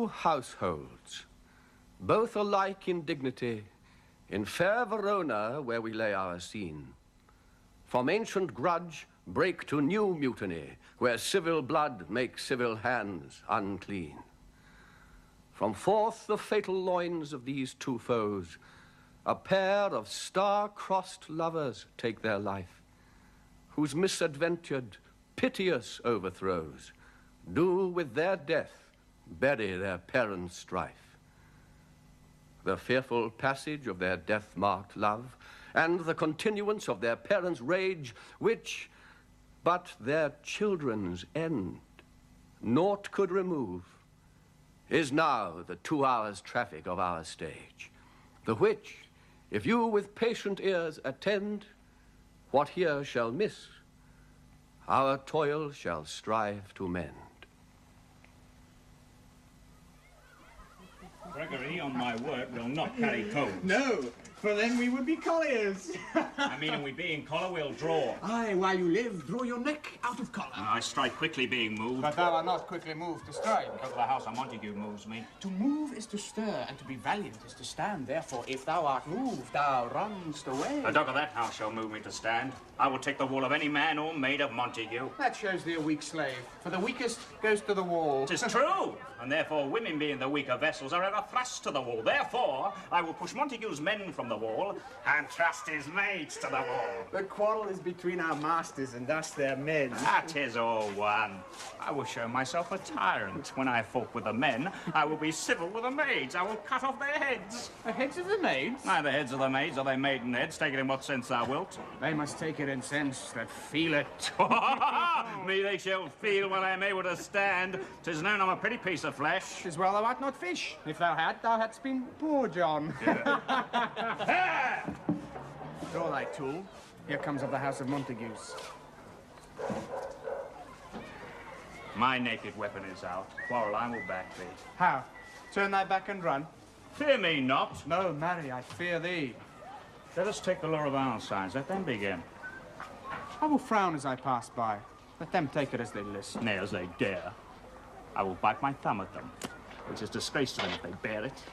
Two households, both alike in dignity, in fair Verona where we lay our scene. From ancient grudge break to new mutiny, where civil blood makes civil hands unclean. From forth the fatal loins of these two foes, a pair of star-crossed lovers take their life, whose misadventured, piteous overthrows do with their death bury their parents' strife. The fearful passage of their death-marked love, and the continuance of their parents' rage, which but their children's end naught could remove, is now the 2 hours' traffic of our stage, the which, if you with patient ears attend, what here shall miss, our toil shall strive to mend. Gregory, on my word, will not carry coats. No, for then we would be colliers. I mean, we being collar, we'll draw. Aye, while you live, draw your neck out of collar. I strike quickly being moved. But thou art not quickly moved to strike. Because the house of Montague moves me. To move is to stir, and to be valiant is to stand. Therefore, if thou art moved, thou runnest away. The dog of that house shall move me to stand. I will take the wall of any man or maid of Montague. That shows thee a weak slave, for the weakest goes to the wall. 'Tis true, and therefore women being the weaker vessels are ever thrust to the wall. Therefore, I will push Montague's men from the wall and thrust his maids to the wall. The quarrel is between our masters and us their men. That is all one. I will show myself a tyrant. When I fought with the men, I will be civil with the maids. I will cut off their heads. The heads of the maids? Neither the heads of the maids or their maiden heads. Take it in what sense thou wilt. They must take it in sense that feel it. Me they shall feel when I am able to stand. 'Tis known I'm a pretty piece of flesh. 'Tis well thou art not fish. If thou hadst been poor John. Draw thy tool. Here comes of the house of Montagues. My naked weapon is out. Quarrel, I will back thee. How? Turn thy back and run? Fear me not. No, marry, I fear thee. Let us take the law of our signs. Let them begin. I will frown as I pass by. Let them take it as they list. Nay, as they dare. I will bite my thumb at them, which is disgrace to them if they bear it.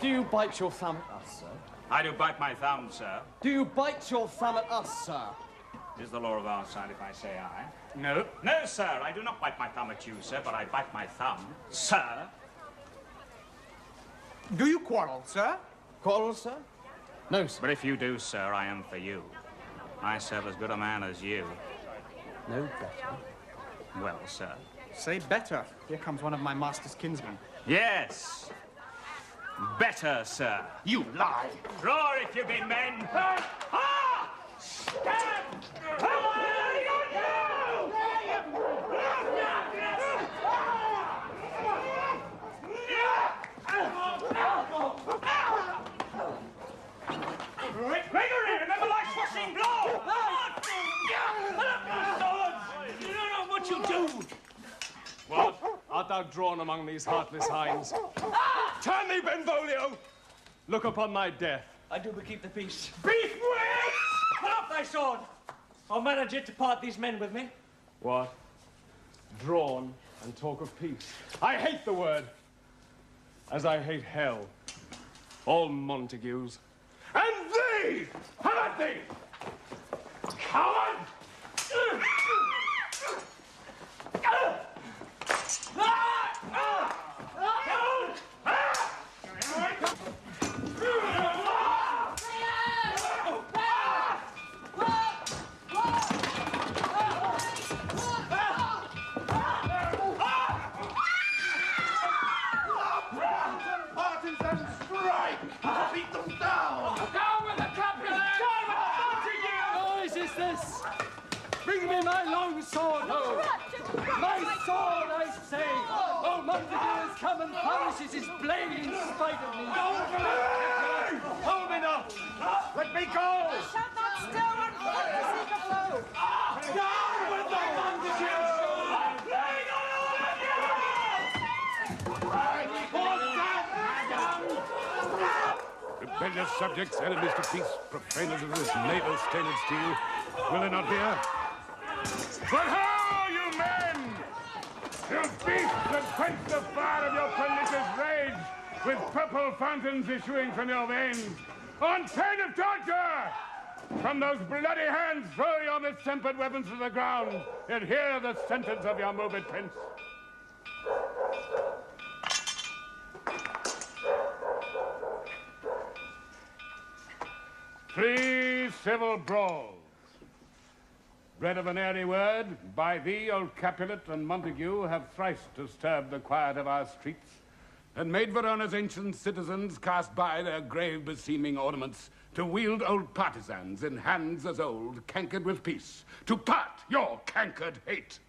Do you bite your thumb at us, sir? I do bite my thumb, sir. Do you bite your thumb at us, sir? It is the law of our side if I say I. No. No, sir, I do not bite my thumb at you, sir, but I bite my thumb, sir. Do you quarrel, sir? Quarrel, sir? No, sir. But if you do, sir, I am for you. I serve as good a man as you. No better. Well, sir. Say better. Here comes one of my master's kinsmen. Yes. Better, sir. You lie. Roar if you be men. Ha! Stand! Gregory, remember thy swashing blow! You don't know what you do! What? Art thou drawn among these heartless hinds? Turn thee, Benvolio! Look upon thy death. I do but keep the peace. Beef with! Put up thy sword! I'll manage it to part these men with me. What? Drawn and talk of peace. I hate the word, as I hate hell. All Montagues. And thee! Have at thee! Coward! Bring me my long sword, ho! My sword, I say! Oh, Montague has come and punishes his blade in spite of me! Hold me not! Let me go! Shall not stir one foot to seek a blow! Down with the Montagues! rebellious subjects, enemies to peace, profaners of this naval stained steel. Will they not hear? But how, you men? You beasts that quench the fire of your pernicious rage with purple fountains issuing from your veins, on pain of torture! From those bloody hands, throw your mistempered weapons to the ground, and hear the sentence of your morbid prince. Three civil brawls, bred of an airy word, by thee, old Capulet and Montague, have thrice disturbed the quiet of our streets, and made Verona's ancient citizens cast by their grave beseeming ornaments to wield old partisans in hands as old, cankered with peace, to part your cankered hate.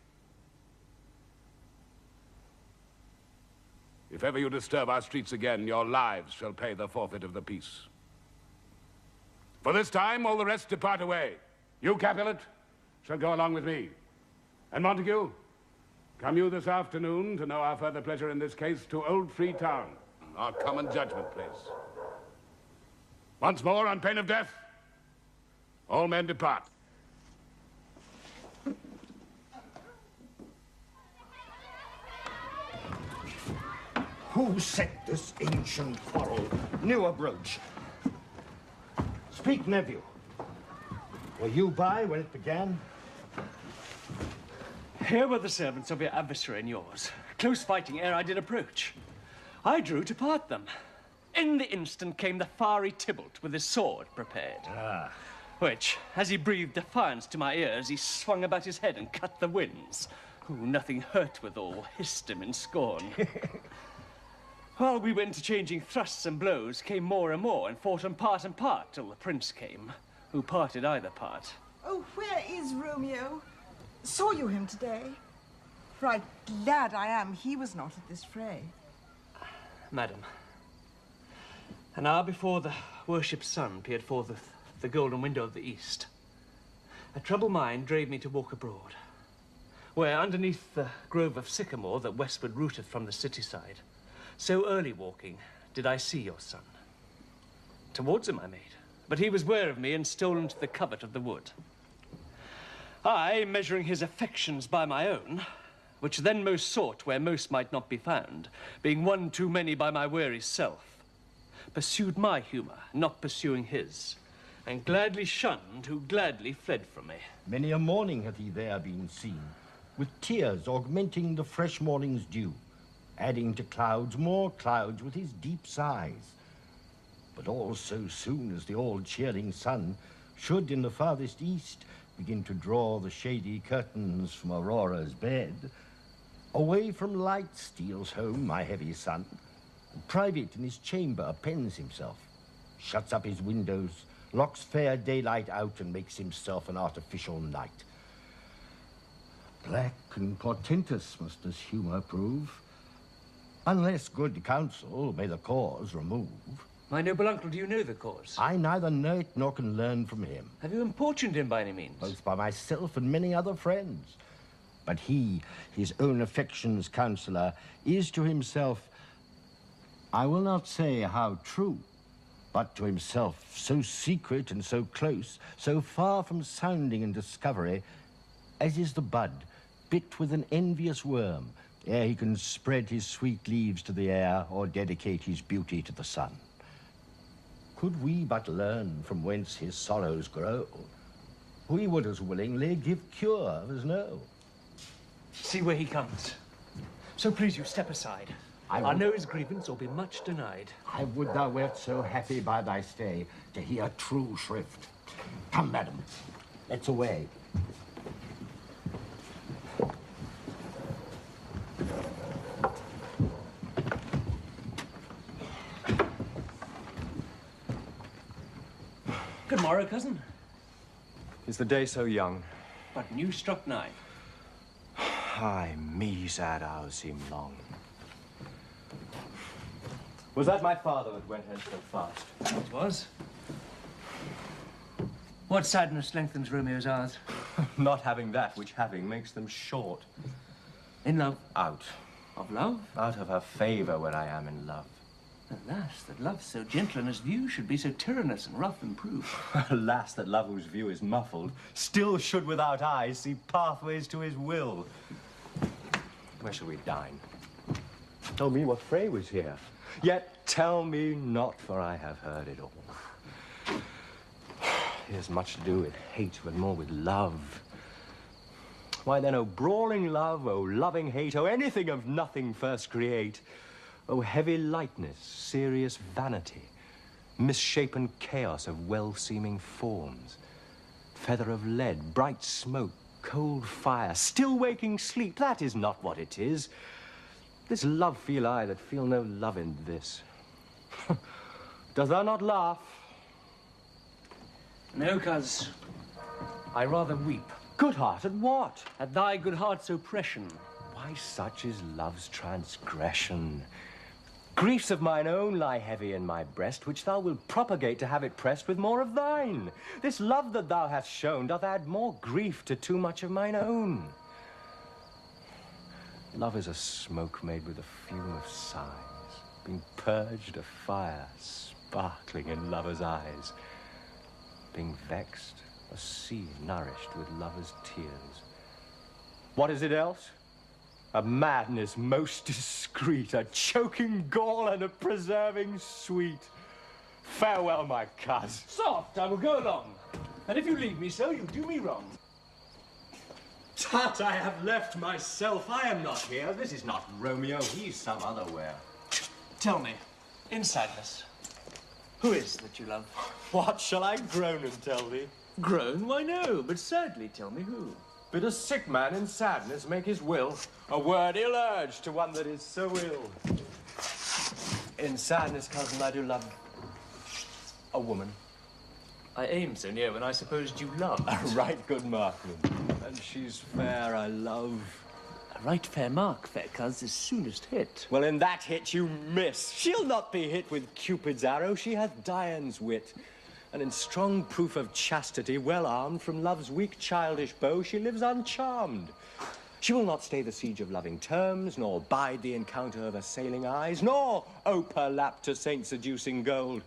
If ever you disturb our streets again, your lives shall pay the forfeit of the peace. For this time, all the rest depart away. You, Capulet, shall go along with me. And Montague, come you this afternoon to know our further pleasure in this case to Old Freetown, our common judgment place. Once more, on pain of death, all men depart. Who set this ancient quarrel? New approach. Speak, nephew. Were you by when it began? Here were the servants of your adversary and yours, close fighting ere I did approach. I drew to part them. In the instant came the fiery Tybalt with his sword prepared. Which, as he breathed defiance to my ears, he swung about his head and cut the winds. Who nothing hurt withal, hissed him in scorn. While we went interchanging thrusts and blows, came more and more, and fought on part and part, till the prince came, who parted either part. Oh, where is Romeo? Saw you him today? Right glad I am he was not at this fray. Madam, an hour before the worshipped sun peered forth of the golden window of the east, a troubled mind drave me to walk abroad, where underneath the grove of sycamore that westward rooteth from the city side, so early walking, did I see your son. Towards him I made, but he was ware of me and stolen to the covert of the wood. I, measuring his affections by my own, which then most sought where most might not be found, being one too many by my weary self, pursued my humour, not pursuing his, and gladly shunned who gladly fled from me. Many a morning hath he there been seen, with tears augmenting the fresh morning's dew, adding to clouds more clouds with his deep sighs. But all so soon as the all-cheering sun should in the farthest east begin to draw the shady curtains from Aurora's bed, away from light steals home my heavy son, and private in his chamber pens himself, shuts up his windows, locks fair daylight out, and makes himself an artificial night. Black and portentous must this humour prove, unless good counsel may the cause remove. My noble uncle, do you know the cause? I neither know it nor can learn from him. Have you importuned him by any means? Both by myself and many other friends. But he, his own affection's counsellor, is to himself, I will not say how true, but to himself so secret and so close, so far from sounding and discovery, as is the bud bit with an envious worm, ere he can spread his sweet leaves to the air or dedicate his beauty to the sun. Could we but learn from whence his sorrows grow, we would as willingly give cure as know. See where he comes. So please you, step aside. I know his grievance will be much denied. I would thou wert so happy by thy stay to hear true shrift. Come, madam, let's away. Good morrow, cousin. Is the day so young? But new struck 9. Ay, me sad hours seem long. Was that my father that went hence so fast? It was. What sadness lengthens Romeo's hours? Not having that which having makes them short. In love. Out. Of love? Out of her favor when I am in love. Alas, that love so gentle in his view should be so tyrannous and rough in proof. Alas, that love whose view is muffled still should without eyes see pathways to his will. Where shall we dine? Told me what fray was here. Yet tell me not, for I have heard it all. Here's much to do with hate, but more with love. Why then, oh brawling love, oh loving hate, oh anything of nothing first create, oh heavy lightness, serious vanity, misshapen chaos of well-seeming forms, feather of lead, bright smoke, cold fire, still waking sleep, that is not what it is. This love feel I that feel no love in this. Does thou not laugh? No, cuz I rather weep. Good heart, at what? At thy good heart's oppression. Why, such is love's transgression. Griefs of mine own lie heavy in my breast, which thou wilt propagate to have it pressed with more of thine. This love that thou hast shown doth add more grief to too much of mine own. Love is a smoke made with a fume of sighs, being purged of fire, sparkling in lovers' eyes, being vexed, a sea nourished with lovers' tears. What is it else? A madness most discreet, a choking gall and a preserving sweet. Farewell, my coz. Soft, I will go along. And if you leave me so, you do me wrong. Tut, I have left myself. I am not here. This is not Romeo. He's some other where. Tell me, in sadness, who is that you love? What shall I groan and tell thee? Groan? Why, no, but sadly tell me who. Bid a sick man in sadness make his will, a word ill-urged to one that is so ill. In sadness, cousin, I do love a woman. I aimed so near when I supposed you loved. A right good marksman, and she's fair, I love. A right fair mark, fair cuz, is soonest hit. Well, in that hit you miss. She'll not be hit with Cupid's arrow, she hath Dian's wit. And in strong proof of chastity, well armed from love's weak childish bow, she lives uncharmed. She will not stay the siege of loving terms, nor bide the encounter of assailing eyes, nor ope her lap to saint-seducing gold.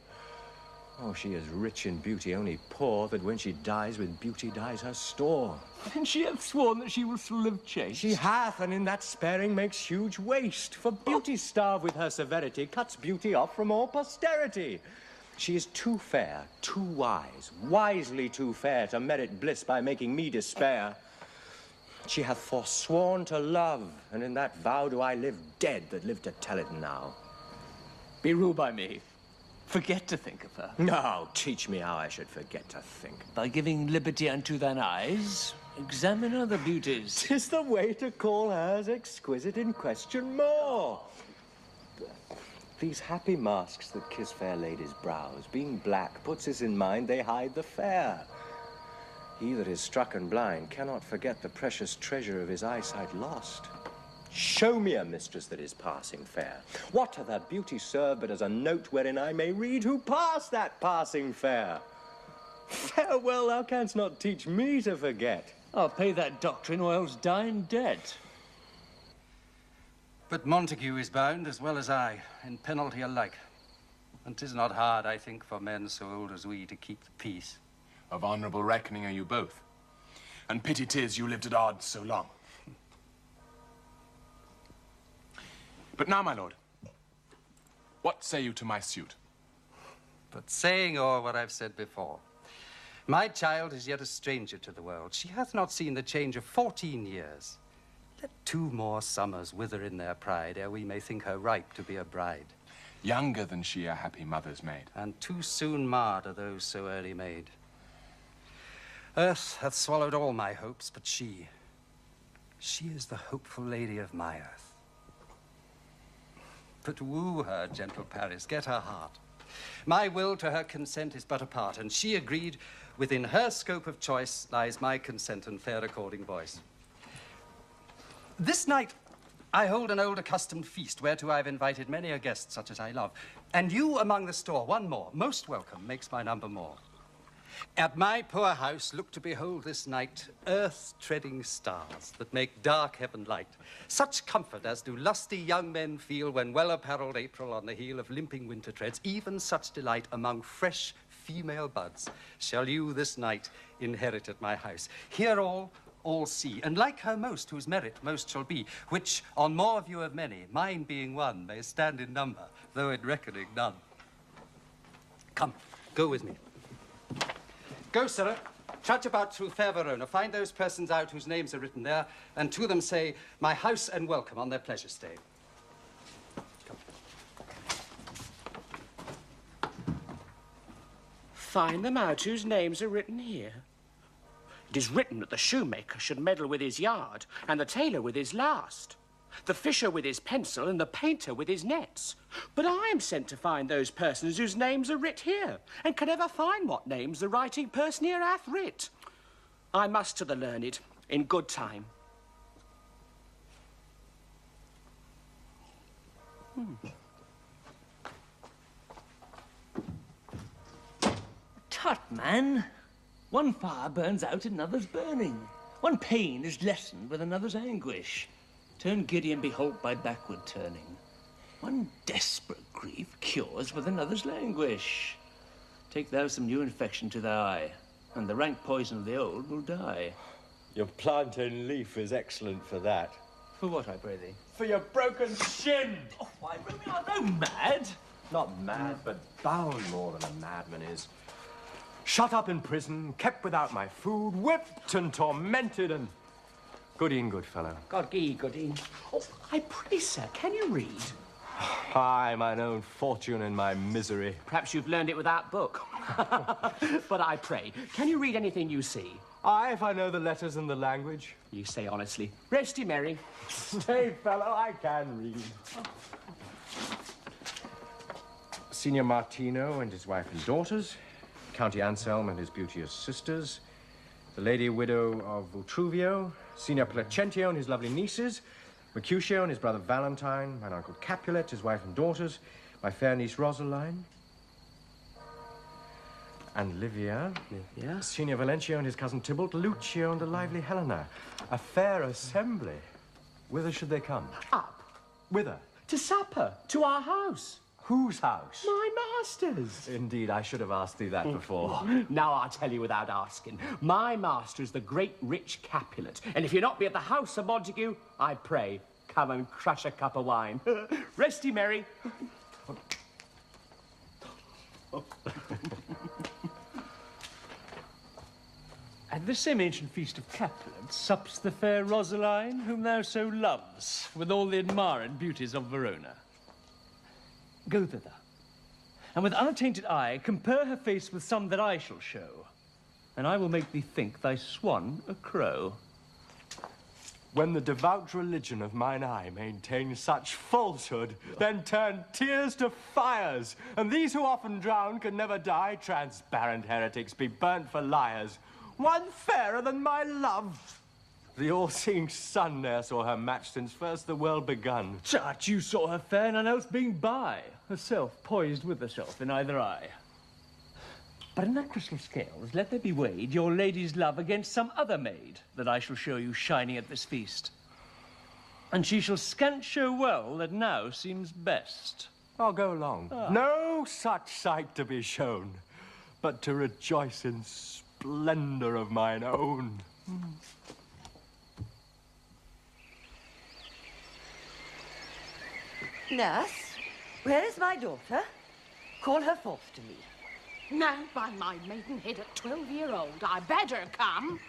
Oh, she is rich in beauty, only poor that when she dies with beauty dies her store. And she hath sworn that she will still live chaste. She hath, and in that sparing makes huge waste. For beauty starved with her severity cuts beauty off from all posterity. She is too fair, too wise, wisely too fair to merit bliss by making me despair. She hath forsworn to love, and in that vow do I live dead that live to tell it now. Be ruled by me. Forget to think of her. No, teach me how I should forget to think. By giving liberty unto thine eyes, examine other beauties. 'Tis the way to call hers exquisite in question more. These happy masks that kiss fair ladies' brows, being black, puts us in mind they hide the fair. He that is struck and blind cannot forget the precious treasure of his eyesight lost. Show me a mistress that is passing fair. What doth her beauty serve but as a note wherein I may read who passed that passing fair? Farewell, thou canst not teach me to forget. I'll pay that doctrine or else die in debt. But Montague is bound as well as I, in penalty alike. And 'tis not hard, I think, for men so old as we to keep the peace. Of honourable reckoning are you both. And pity 'tis you lived at odds so long. But now, my lord, what say you to my suit? But saying o'er what I've said before, my child is yet a stranger to the world. She hath not seen the change of 14 years. Let 2 more summers wither in their pride, ere we may think her ripe to be a bride. Younger than she a happy mother's maid. And too soon marred are those so early made. Earth hath swallowed all my hopes, but she is the hopeful lady of my earth. But woo her, gentle Paris, get her heart. My will to her consent is but a part, and she agreed, within her scope of choice lies my consent and fair according voice. This night I hold an old accustomed feast, whereto I've invited many a guest such as I love. And you among the store, one more, most welcome, makes my number more. At my poor house look to behold this night earth-treading stars that make dark heaven light. Such comfort as do lusty young men feel when well-apparelled April on the heel of limping winter treads. Even such delight among fresh female buds shall you this night inherit at my house. Hear all see, and like her most, whose merit most shall be, which on more view of many, mine being one, may stand in number, though in reckoning none. Come, go with me. Go, sirrah. Trudge about through fair Verona. Find those persons out whose names are written there, and to them say, my house and welcome on their pleasure stay. Come. Find them out whose names are written here. It is written that the shoemaker should meddle with his yard, and the tailor with his last, the fisher with his pencil, and the painter with his nets. But I am sent to find those persons whose names are writ here, and can never find what names the writing person here hath writ. I must to the learned, in good time. Tut, man. One fire burns out, another's burning. One pain is lessened with another's anguish. Turn giddy and behold by backward turning. One desperate grief cures with another's languish. Take thou some new infection to thy eye, and the rank poison of the old will die. Your plantain leaf is excellent for that. For what, I pray thee? For your broken shin! Oh, why, Romeo, art thou mad? Not mad, but bound more than a madman is. Shut up in prison, kept without my food, whipped and tormented, and good e'en, good fellow. God ye, good e'en. Oh, I pray, sir, can you read? I, mine own fortune and my misery. Perhaps you've learned it without book. But I pray, can you read anything you see? Aye, if I know the letters and the language. You say honestly. Rest ye merry. Stay, fellow, I can read. Signor Martino and his wife and daughters, County Anselm and his beauteous sisters, the lady widow of Vultruvio, Signor Placentio and his lovely nieces, Mercutio and his brother Valentine, mine uncle Capulet, his wife and daughters, my fair niece Rosaline, and Livia, Signor Valencio and his cousin Tybalt, Lucio and the lively Helena. A fair assembly. Whither should they come? Up. Whither? To supper. To our house. Whose house? My master's. Indeed, I should have asked thee that before. Now I'll tell you without asking. My master is the great rich Capulet, and if you not be at the house of Montague, I pray, come and crush a cup of wine. Rest ye merry. At this same ancient feast of Capulet sups the fair Rosaline, whom thou so loves, with all the admired beauties of Verona. Go thither, and with unattainted eye compare her face with some that I shall show, and I will make thee think thy swan a crow. When the devout religion of mine eye maintains such falsehood, then turn tears to fires, and these who often drown can never die, transparent heretics be burnt for liars. One fairer than my love. The all-seeing sun ne'er saw her match since first the world begun. Tut, you saw her fair, none else being by, herself poised with herself in either eye. But in that crystal scales, let there be weighed your lady's love against some other maid that I shall show you shining at this feast. And she shall scant show well that now seems best. I'll go along. No such sight to be shown, but to rejoice in splendor of mine own. Nurse, where is my daughter? Call her forth to me. Now, by my maidenhead at 12-year-old, I bade her come.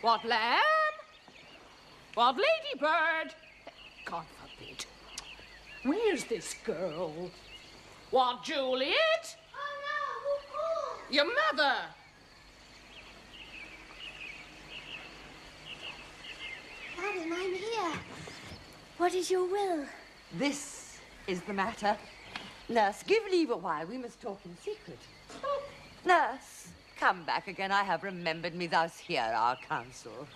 What, lamb? What, ladybird? God forbid. Where's this girl? What, Juliet? Oh, no, who called? Your mother. Madam, I'm here. What is your will? This is the matter. Nurse, give leave a while. We must talk in secret. Nurse, come back again. I have remembered me thus hear our counsel.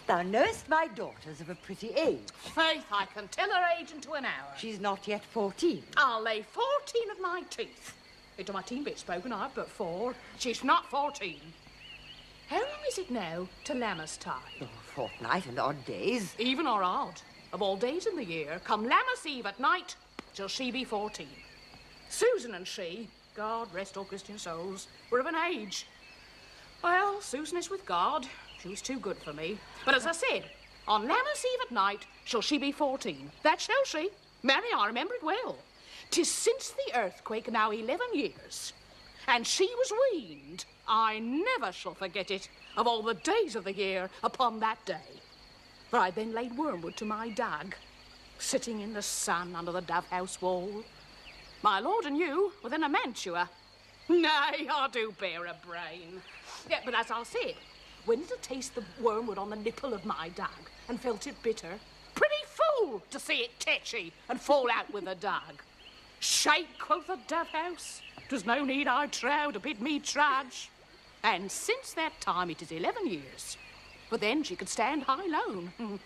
Thou knowest my daughter's of a pretty age. Faith, I can tell her age into an hour. She's not yet 14. I'll lay 14 of my teeth. Into my teen bit spoken, I've but 4. She's not 14. How long is it now to Lammas-tide? Oh, a fortnight and odd days. Even or odd. Of all days in the year, come Lammas Eve at night, shall she be 14. Susan and she, God rest all Christian souls, were of an age. Well, Susan is with God. She was too good for me. But as I said, on Lammas Eve at night shall she be 14. That shall she. Marry, I remember it well. 'Tis since the earthquake now 11 years. And she was weaned. I never shall forget it, of all the days of the year, upon that day. For I then laid wormwood to my dag, sitting in the sun under the dove-house wall. My lord and you within a mantua. Nay, I do bear a brain. Yeah, but as I said, when did I taste the wormwood on the nipple of my dag and felt it bitter? Pretty fool to see it tetchy and fall out with the dag. Shake, quoth the dove-house. 'Twas no need, I trow, to bid me trudge. And since that time it is 11 years. But then she could stand high lone.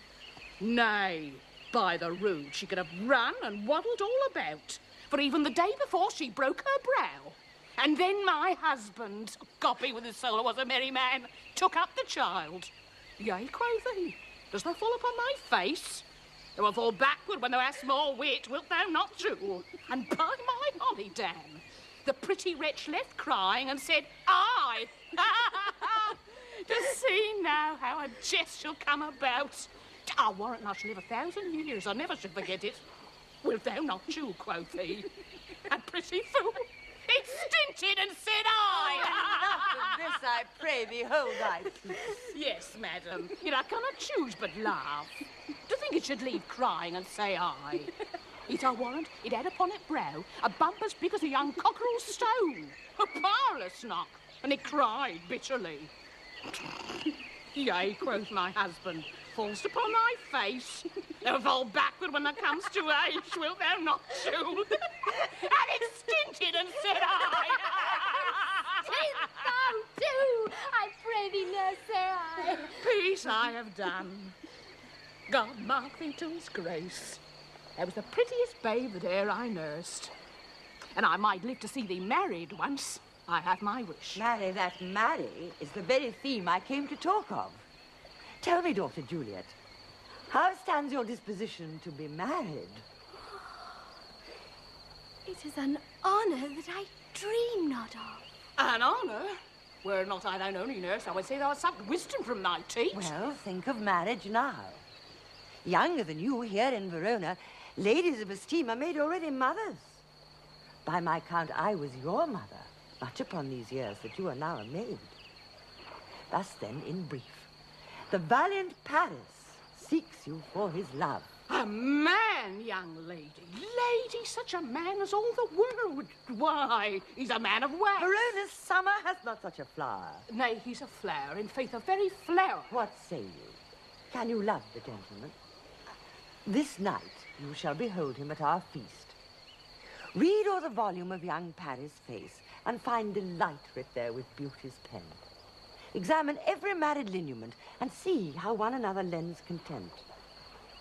Nay, by the rood, she could have run and waddled all about. For even the day before she broke her brow. And then my husband, God be with his soul, was a merry man, took up the child. Yea, quoth he, does thou fall upon my face? Thou wilt fall backward when thou hast more wit, wilt thou not, Jewel? And by my holly, Dan, the pretty wretch left crying and said, I. To see now how a jest shall come about. I warrant I shall live 1,000 years. I never shall forget it. Wilt thou not, Jewel, quoth he. And pretty fool, it stinted and said I. Enough of this, I pray thee, hold thy peace. Yes, madam. Yet I cannot choose but laugh. To think it should leave crying and say I. Yet I warrant it had upon it brow a bump as big as a young cockerel's stone. A parlous knock, and it cried bitterly. Yea, quoth my husband, falls upon thy face. Thou fall backward when thou comes to age, wilt thou not, Jewel? And it stinted and said I. Tis thou too, I pray thee, nurse, say I. Peace I have done. God mark thee to his grace. Thou was the prettiest babe that e'er I nursed. And I might live to see thee married once. I have my wish. Marry, that marry is the very theme I came to talk of. Tell me, daughter Juliet, how stands your disposition to be married? It is an honour that I dream not of. An honour? Were not I thine only nurse, I would say thou hast sucked wisdom from thy teat. Well, think of marriage now. Younger than you here in Verona, ladies of esteem are made already mothers. By my count, I was your mother, much upon these years that you are now a maid. Thus then, in brief, the valiant Paris seeks you for his love. A man, young lady. Lady, such a man as all the world. Why, he's a man of wax. Verona's summer has not such a flower. Nay, he's a flower, in faith, a very flower. What say you? Can you love the gentleman? This night you shall behold him at our feast. Read o'er the volume of young Paris' face and find delight writ there with beauty's pen. Examine every married lineament and see how one another lends content.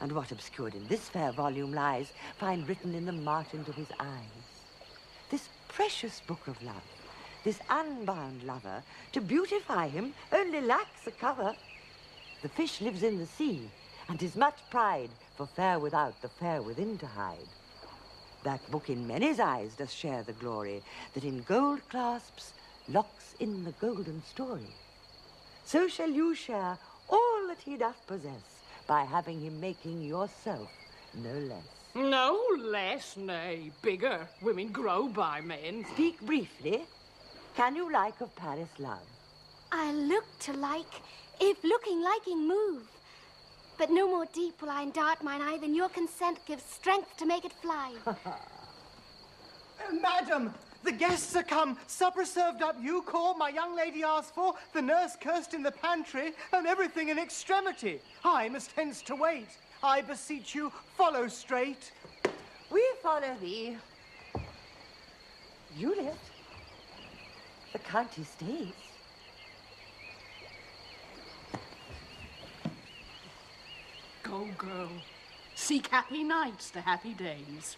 And what obscured in this fair volume lies, find written in the margin of his eyes. This precious book of love, this unbound lover, to beautify him only lacks a cover. The fish lives in the sea, and 'tis much pride for fair without the fair within to hide. That book in many's eyes does share the glory that in gold clasps locks in the golden story. So shall you share all that he doth possess by having him making yourself no less. No less, nay, bigger. Women grow by men. Speak briefly. Can you like of Paris love? I look to like, if looking liking move. But no more deep will I endart mine eye than your consent gives strength to make it fly. Madam, the guests are come. Supper served up, you call, my young lady asked for, the nurse cursed in the pantry, and everything in extremity. I must hence to wait. I beseech you, follow straight. We follow thee. Juliet, the county stays. Go, girl. Seek happy nights to happy days.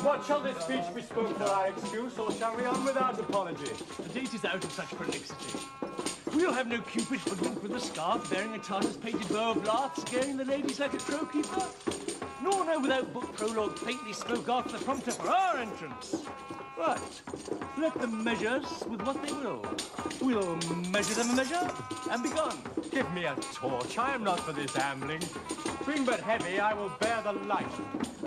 What shall this speech bespoke for our excuse, or shall we on without apology? The date is out of such prolixity. We'll have no Cupid hoodwinked with a scarf, bearing a Tartar's painted bow of lath, scaring the ladies like a crow-keeper. Nor no without book prologue faintly spoke after the prompter for our entrance. But let them measure us with what they will. We'll measure them a measure and be gone. Give me a torch. I am not for this ambling. Bring but heavy, I will bear the light.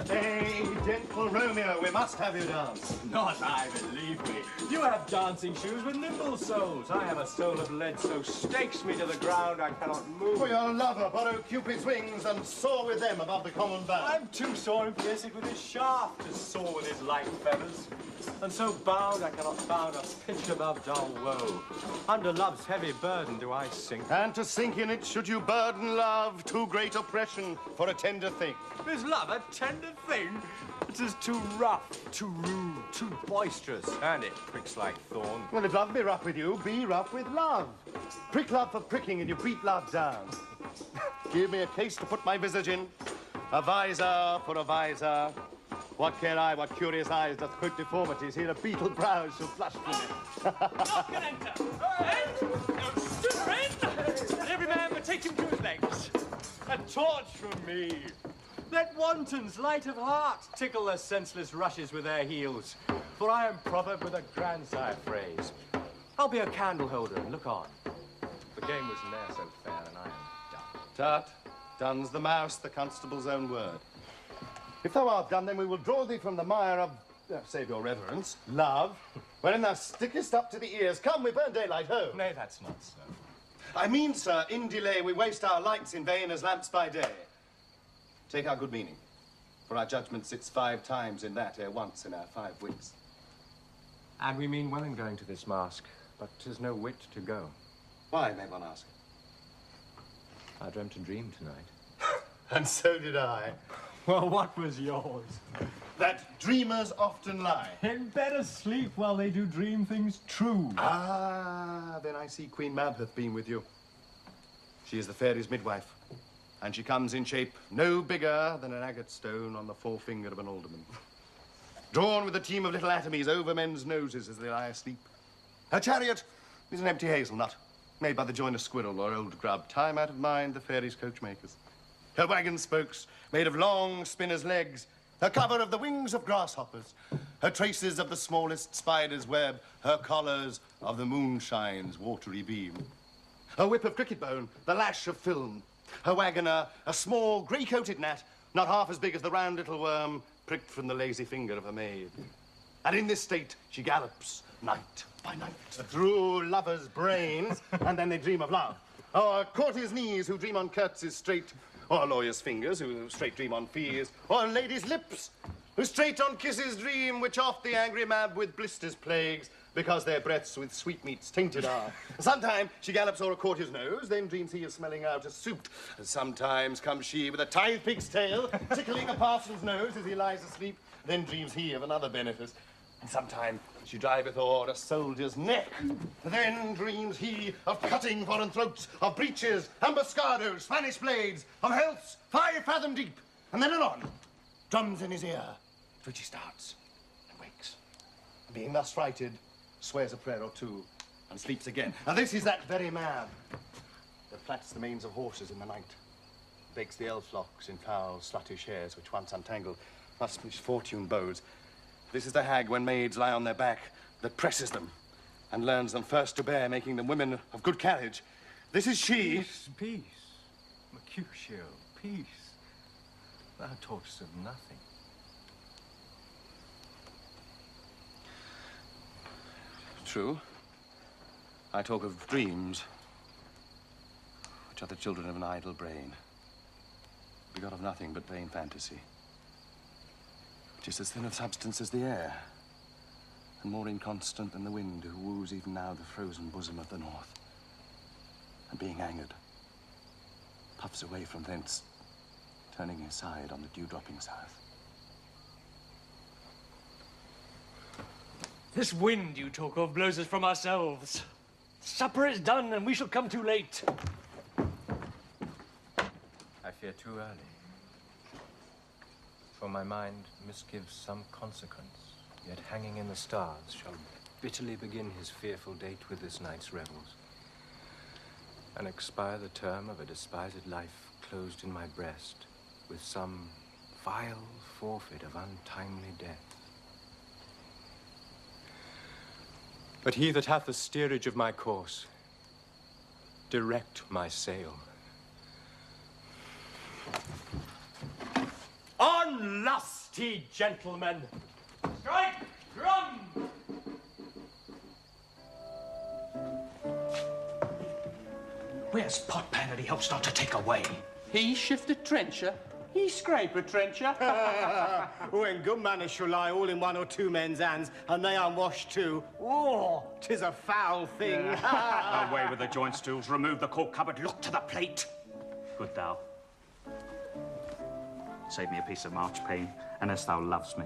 Hey, gentle Romeo, we must have you dance. Not I, believe me. You have dancing shoes with nimble soles. I have a soul of lead, so stakes me to the ground I cannot move. For your lover, borrow Cupid's wings and soar with them above the common bound. I'm too sore and pierce it with his shaft to soar with his light feathers. And so bound I cannot bound a pitch above dull woe. Under love's heavy burden do I sink. And to sink in it should you burden love, too great oppression for a tender thing. Is love a tender thing? It is too rough, too rude, too boisterous, and it pricks like thorn. Well, if love be rough with you, be rough with love. Prick love for pricking and you beat love down. Give me a case to put my visage in, a visor for a visor. What care I, what curious eyes doth quote deformities? Here a beetle brows shall flush from it. Knock and enter. And every man but take him to his legs. A torch from me. Let wantons, light of heart, tickle the senseless rushes with their heels. For I am proverb with a grandsire phrase. I'll be a candle holder and look on. The game was ne'er so fair, and I am done. Tut, done's the mouse, the constable's own word. If thou art done, then we will draw thee from the mire of, save your reverence, love, wherein thou stickest up to the ears. Come, we burn daylight home. Nay, that's not so. I mean, sir, in delay we waste our lights in vain as lamps by day. Take our good meaning, for our judgment sits 5 times in that ere once in our 5 wits. And we mean well in going to this mask, but 'tis no wit to go. Why, may one ask? I dreamt a dream tonight. And so did I. Well, what was yours? That dreamers often lie. And better sleep while they do dream things true. Ah, then I see Queen Mab hath been with you. She is the fairy's midwife, and she comes in shape no bigger than an agate stone on the forefinger of an alderman. Drawn with a team of little atomies over men's noses as they lie asleep. Her chariot is an empty hazelnut, made by the joiner squirrel or old grub, time out of mind the fairy's coachmakers. Her wagon spokes made of long spinner's legs, her cover of the wings of grasshoppers, her traces of the smallest spider's web, her collars of the moonshine's watery beam. Her whip of cricket bone, the lash of film. Her wagoner, a small grey-coated gnat, not half as big as the round little worm pricked from the lazy finger of a maid. And in this state she gallops night by night through lovers' brains, and then they dream of love. Or courtiers' knees who dream on curtsies straight, or lawyers' fingers who straight dream on fees, or ladies' lips who straight on kisses dream, which oft the angry Mab with blisters plagues, because their breaths with sweetmeats tainted are. Sometime she gallops o'er a courtier's nose, then dreams he of smelling out a suit. And sometimes comes she with a tithe pig's tail, tickling a parson's nose as he lies asleep, then dreams he of another benefice. And sometime she driveth o'er a soldier's neck, then dreams he of cutting foreign throats, of breeches, ambuscados, Spanish blades, of healths 5 fathom deep, and then anon, drums in his ear, to which he starts and wakes. And being thus frighted, swears a prayer or two, and sleeps again. And this is that very Mab that plats the manes of horses in the night, bakes the elf locks in foul, sluttish hairs, which once untangled must misfortune bodes. This is the hag, when maids lie on their back, that presses them, and learns them first to bear, making them women of good carriage. This is she. Peace, peace. Mercutio, peace. Thou talkest of nothing. True. I talk of dreams, which are the children of an idle brain, begot of nothing but vain fantasy, which is as thin of substance as the air, and more inconstant than the wind who woos even now the frozen bosom of the north, and being angered, puffs away from thence, turning his side on the dew-dropping south. This wind you talk of blows us from ourselves. Supper is done, and we shall come too late. I fear too early. For my mind misgives some consequence, yet hanging in the stars shall bitterly begin his fearful date with this night's revels, and expire the term of a despised life closed in my breast with some vile forfeit of untimely death. But he that hath the steerage of my course, direct my sail. On, lusty gentlemen! Strike drum! Where's Potpan that he hopes not to take away? He shift a trencher, he scrape a trencher. When good manners shall lie all in one or two men's hands, and they unwashed too, oh, 'tis a foul thing. Away with the joint stools, remove the cork cupboard, look to the plate. Good thou. Save me a piece of marchpane, and as thou loves me,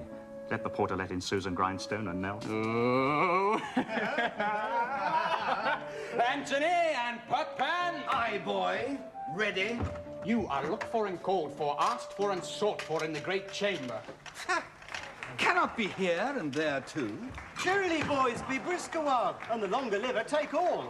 let the porter let in Susan Grindstone and Nell. Oh. Anthony and Potpan! Aye, boy. Ready? You are looked for and called for, asked for and sought for in the great chamber. Cannot be here and there too. Cheerily, boys, be brisk a while, and the longer liver take all.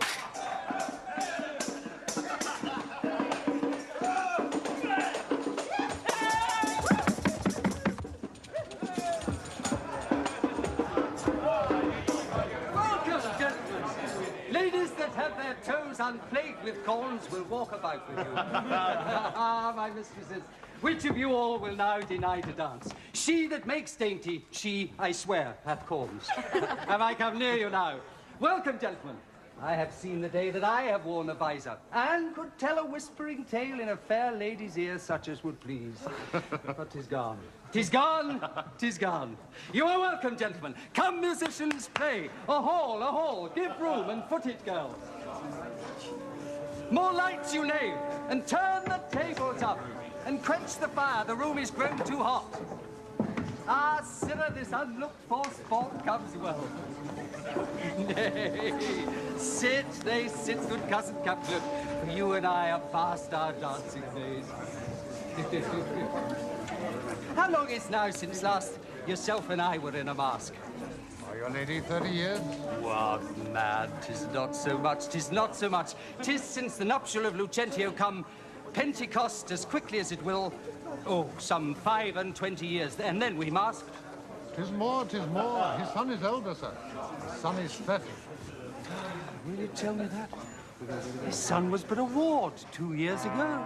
Ladies that have their toes unplagued with corns will walk about with you. Ah, my mistresses, which of you all will now deny to dance? She that makes dainty, she, I swear, hath corns. Have I come near you now? Welcome, gentlemen. I have seen the day that I have worn a visor, and could tell a whispering tale in a fair lady's ear, such as would please. But 'tis gone. 'Tis gone, 'tis gone. You are welcome, gentlemen. Come, musicians, play. A hall, give room and foot it, girls. More lights, you knave, and turn the tables up, and quench the fire, the room is grown too hot. Ah, sirrah, this unlooked-for sport comes well. Nay, sit, good cousin Captain, for you and I are past our dancing days. How long is now since last yourself and I were in a mask? Are your lady 30 years? What, mad, 'tis not so much, 'tis not so much. 'Tis since the nuptial of Lucentio come, Pentecost as quickly as it will, oh, some 25 years, and then we masked. 'Tis more, 'tis more. His son is elder, sir. His son is 30. Will you tell me that? His son was but a ward 2 years ago.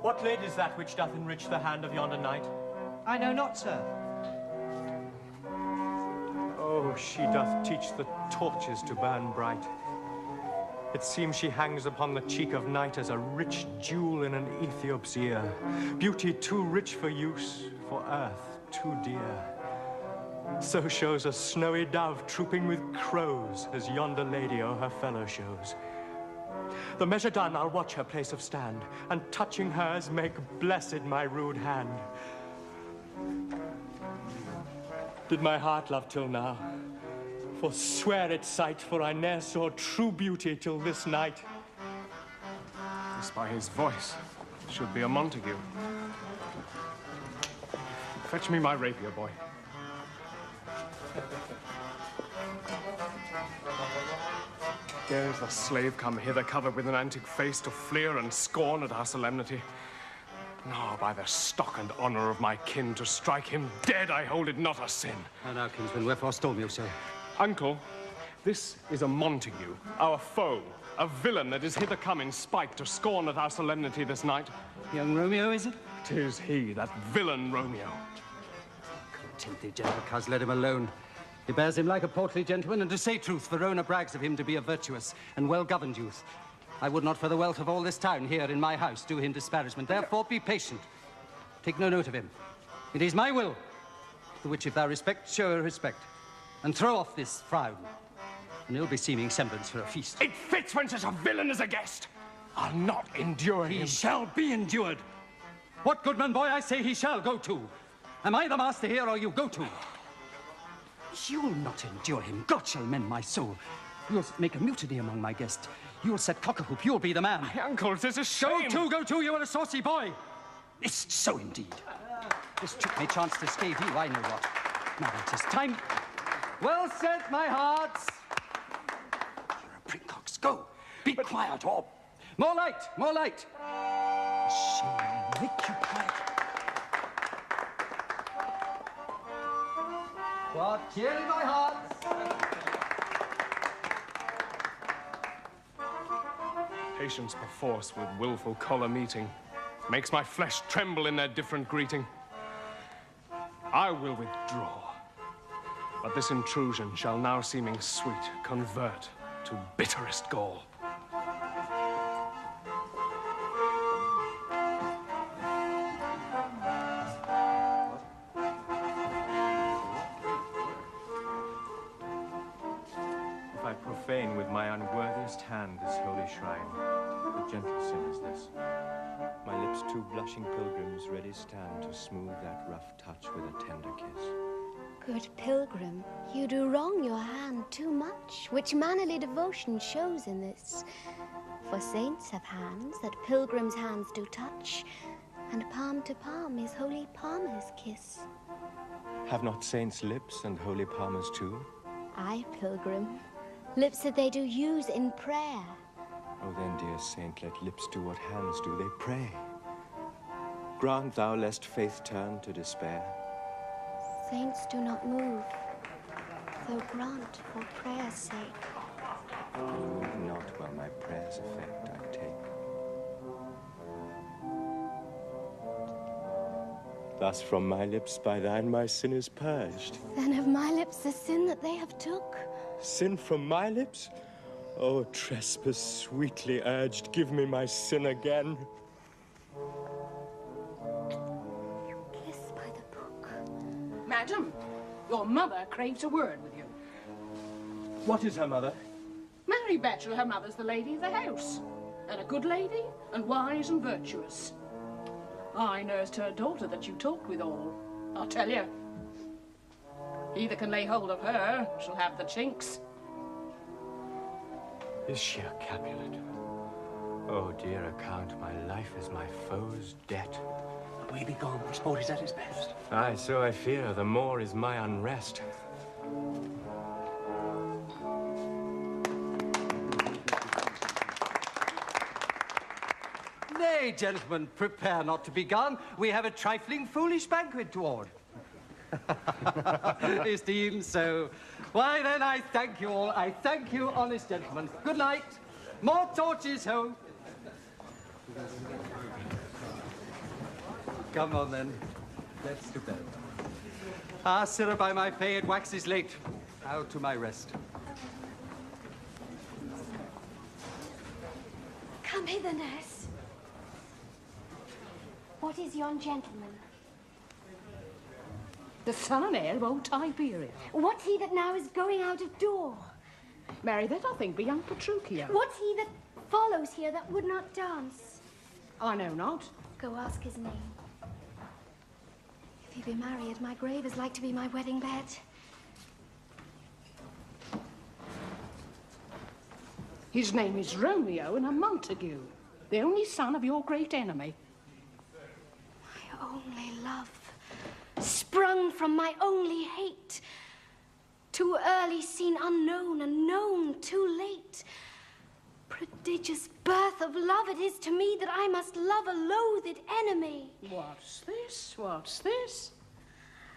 What lady is that which doth enrich the hand of yonder knight? I know not, sir. Oh, she doth teach the torches to burn bright. It seems she hangs upon the cheek of night as a rich jewel in an Ethiop's ear. Beauty too rich for use, for earth too dear. So shows a snowy dove trooping with crows, as yonder lady o'er her fellow shows. The measure done, I'll watch her place of stand, and touching hers, make blessed my rude hand. Did my heart love till now? Forswear its sight, for I ne'er saw true beauty till this night. This by his voice should be a Montague. Fetch me my rapier, boy. Dares the slave come hither covered with an antic face to fleer and scorn at our solemnity? No, by the stock and honor of my kin, to strike him dead I hold it not a sin. And now, kinsman, wherefore storm you so? Uncle, this is a Montague, our foe, a villain that is hither come in spite to scorn at our solemnity this night. Young Romeo, is it? 'Tis he, that villain Romeo. Content thee, gentle coz, let him alone. He bears him like a portly gentleman, and to say truth, Verona brags of him to be a virtuous and well-governed youth. I would not for the wealth of all this town here in my house do him disparagement. Therefore be patient. Take no note of him. It is my will, the which if thou respect, show her respect. And throw off this frown, an ill-beseeming semblance for a feast. It fits when such a villain is a guest. I'll not endure him. He shall be endured. What, goodman boy, I say he shall go to. Am I the master here, or you go to? You'll not endure him. God shall mend my soul. You'll make a mutiny among my guests. You'll set cock-a-hoop. You'll be the man. My uncle, 'tis a shame. Go to, you are a saucy boy. Is't so indeed. This trick may chance to scathe you, I know what. Now it is time. Well said, my hearts. You're a prickcocks. Go. Be quiet, or... More light, more light. Shame, make you quiet. What cheer in my hearts? Patience perforce with willful choler meeting makes my flesh tremble in their different greeting. I will withdraw, but this intrusion shall now seeming sweet convert to bitterest gall. If I profane with my unworthiest hand this holy shrine, a gentle sin is this. My lips two blushing pilgrims ready stand to smooth that rough touch with a tender kiss. Good pilgrim, you do wrong your hand too much, which mannerly devotion shows in this. For saints have hands that pilgrims' hands do touch, and palm to palm is holy palmer's kiss. Have not saints lips and holy palmers too? Aye, pilgrim, lips that they do use in prayer. Oh, then, dear saint, let lips do what hands do, they pray. Grant thou lest faith turn to despair. Saints do not move, though grant for prayer's sake. Move not while my prayer's effect I take. Thus from my lips by thine my sin is purged. Then of my lips the sin that they have took. Sin from my lips? Oh, trespass sweetly urged, give me my sin again. Kiss by the book. Madam, your mother craves a word with you. What is her mother? Mary Batchel, her mother's the lady of the house. And a good lady, and wise and virtuous. I nursed her daughter that you talked with all. I'll tell you. He that can lay hold of her shall have the chinks. Is she a Capulet? Oh, dear account, my life is my foe's debt. We be gone when sport is at its best. Aye, so I fear, the more is my unrest. Nay, gentlemen, prepare not to be gone. We have a trifling, foolish banquet toward. Esteemed so. Why, then, I thank you all. I thank you, honest gentlemen. Good night. More torches, ho. Come on, then. Let's to bed. Ah, sirrah, by my pay, it waxes late. Now to my rest. Come hither, nurse. What is yon gentleman? The son and heir of old Tiberius. What's he that now is going out of door? Marry, that I think be young Petruchio. What's he that follows here that would not dance? I know not. Go ask his name. If he be married, my grave is like to be my wedding bed. His name is Romeo and a Montague, the only son of your great enemy. My only love, sprung from my only hate. Too early seen unknown, and known too late. Prodigious birth of love it is to me that I must love a loathed enemy. What's this? What's this?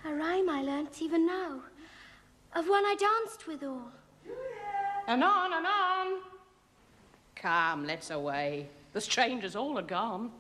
A rhyme I learnt even now, of one I danced withal. Anon, anon. Come, let's away. The strangers all are gone.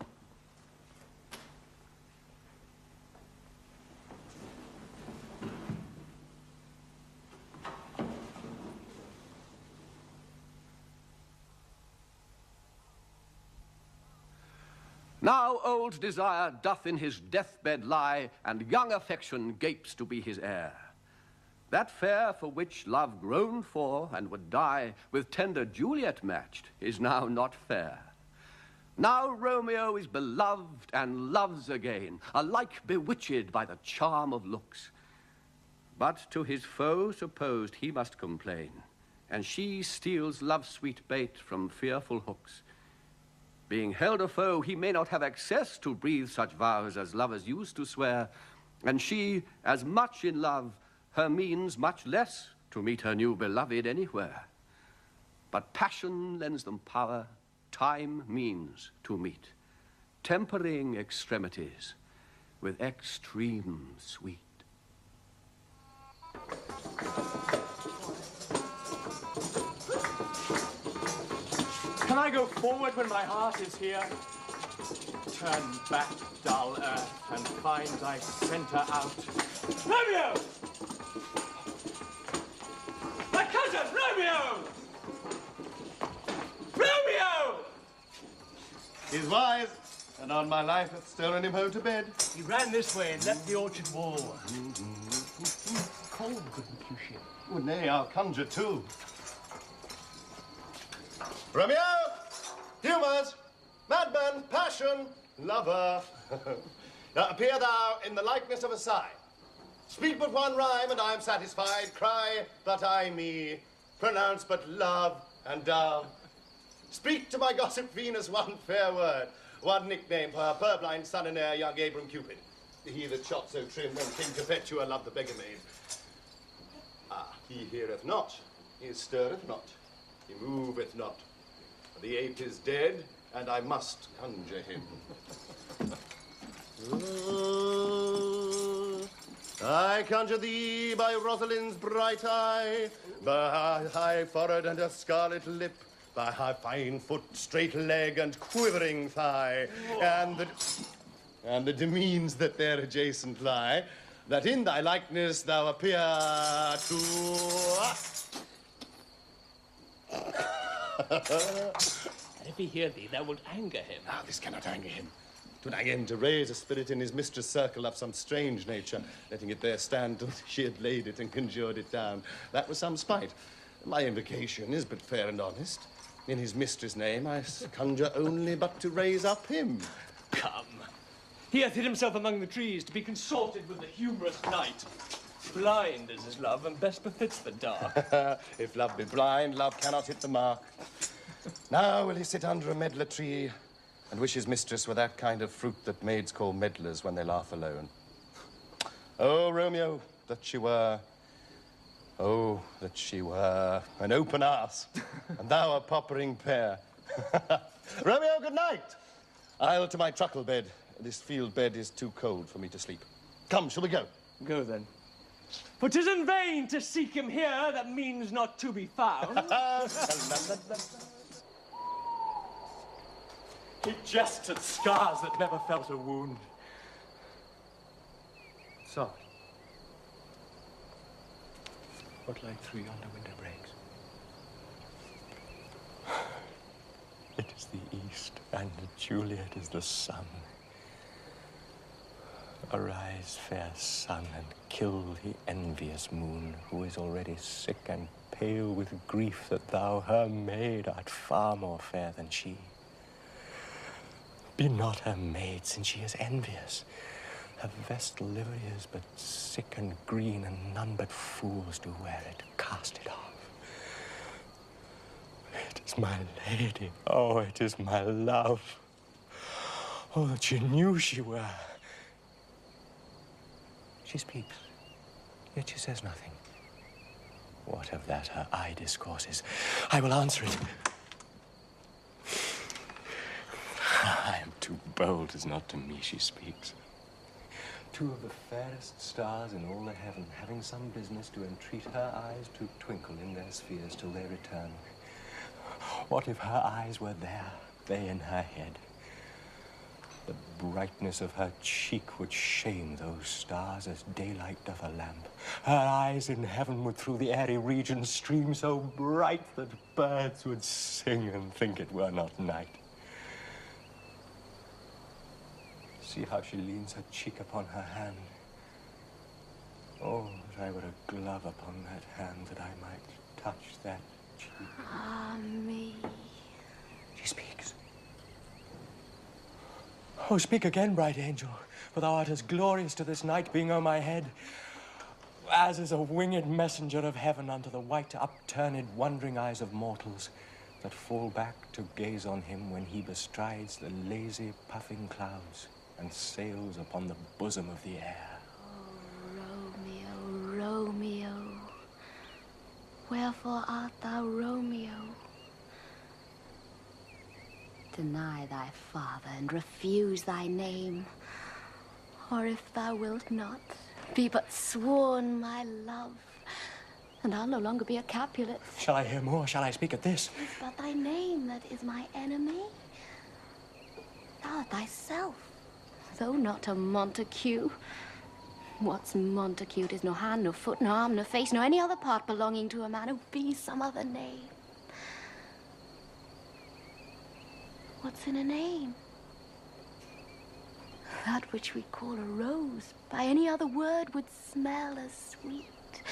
Now old desire doth in his deathbed lie, and young affection gapes to be his heir. That fair for which love groaned for and would die, with tender Juliet matched, is now not fair. Now Romeo is beloved and loves again, alike bewitched by the charm of looks. But to his foe supposed he must complain, and she steals love's sweet bait from fearful hooks. Being held a foe, he may not have access to breathe such vows as lovers used to swear, and she, as much in love, her means much less to meet her new beloved anywhere. But passion lends them power, time means to meet, tempering extremities with extreme sweet. Can I go forward when my heart is here? Turn back, dull earth, and find thy center out. Romeo! My cousin, Romeo! Romeo! He's wise, and on my life hath stolen him home to bed. He ran this way and left the orchard wall. Cold, good Mercutio. Oh, nay, I'll conjure too. Romeo! Humours! Madman! Passion! Lover! Appear thou in the likeness of a sigh. Speak but one rhyme, and I am satisfied. Cry but I me. Pronounce but love and dove. Speak to my gossip Venus one fair word. One nickname for her purblind son and heir, young Abram Cupid. He that shot so trim when King Cophetua loved the beggar maid. Ah, he heareth not, he stirreth not, he moveth not. The ape is dead, and I must conjure him. I conjure thee by Rosalind's bright eye, by her high forehead and her scarlet lip, by her fine foot, straight leg, and quivering thigh, and the demeans that there adjacent lie, that in thy likeness thou appear to us. And if he hear thee, thou wilt anger him. Ah, this cannot anger him. 'Twould anger him to raise a spirit in his mistress' circle of some strange nature, letting it there stand till she had laid it and conjured it down. That was some spite. My invocation is but fair and honest. In his mistress' name I conjure only but to raise up him. Come. He hath hid himself among the trees to be consorted with the humorous night. Blind is his love, and best befits the dark. If love be blind, love cannot hit the mark. Now will he sit under a medlar tree and wish his mistress were that kind of fruit that maids call medlars when they laugh alone. Oh, Romeo, that she were, oh, that she were an open arse, and thou a poppering pear. Romeo, good night. I'll to my truckle bed. This field bed is too cold for me to sleep. Come, shall we go? Go then. For 'tis in vain to seek him here that means not to be found. He jests at scars that never felt a wound. So, what light through yonder window breaks? It is the east, and Juliet is the sun. Arise, fair sun, and kill the envious moon, who is already sick and pale with grief that thou, her maid, art far more fair than she. Be not her maid, since she is envious. Her vestal livery is but sick and green, and none but fools do wear it. Cast it off. It is my lady. Oh, it is my love. Oh, that she knew she were. She speaks, yet she says nothing. What of that her eye discourses? I will answer it. I am too bold, 'tis not to me she speaks. Two of the fairest stars in all the heaven, having some business, to entreat her eyes to twinkle in their spheres till they return. What if her eyes were there, they in her head? The brightness of her cheek would shame those stars as daylight doth a lamp. Her eyes in heaven would through the airy regions stream so bright that birds would sing and think it were not night. See how she leans her cheek upon her hand. Oh, that I were a glove upon that hand, that I might touch that cheek. Ah, me. She speaks. Oh, speak again, bright angel, for thou art as glorious to this night, being on my head, as is a winged messenger of heaven unto the white, upturned, wondering eyes of mortals that fall back to gaze on him when he bestrides the lazy, puffing clouds and sails upon the bosom of the air. Oh, Romeo, Romeo, wherefore art thou Romeo? Deny thy father and refuse thy name, or if thou wilt not, be but sworn my love, and I'll no longer be a Capulet. Shall I hear more? Shall I speak at this? Is but thy name that is my enemy. Thou art thyself, though not a Montague. What's Montacute is no hand, no foot, no arm, no face, no any other part belonging to a man who be some other name. What's in a name? That which we call a rose, by any other word would smell as sweet.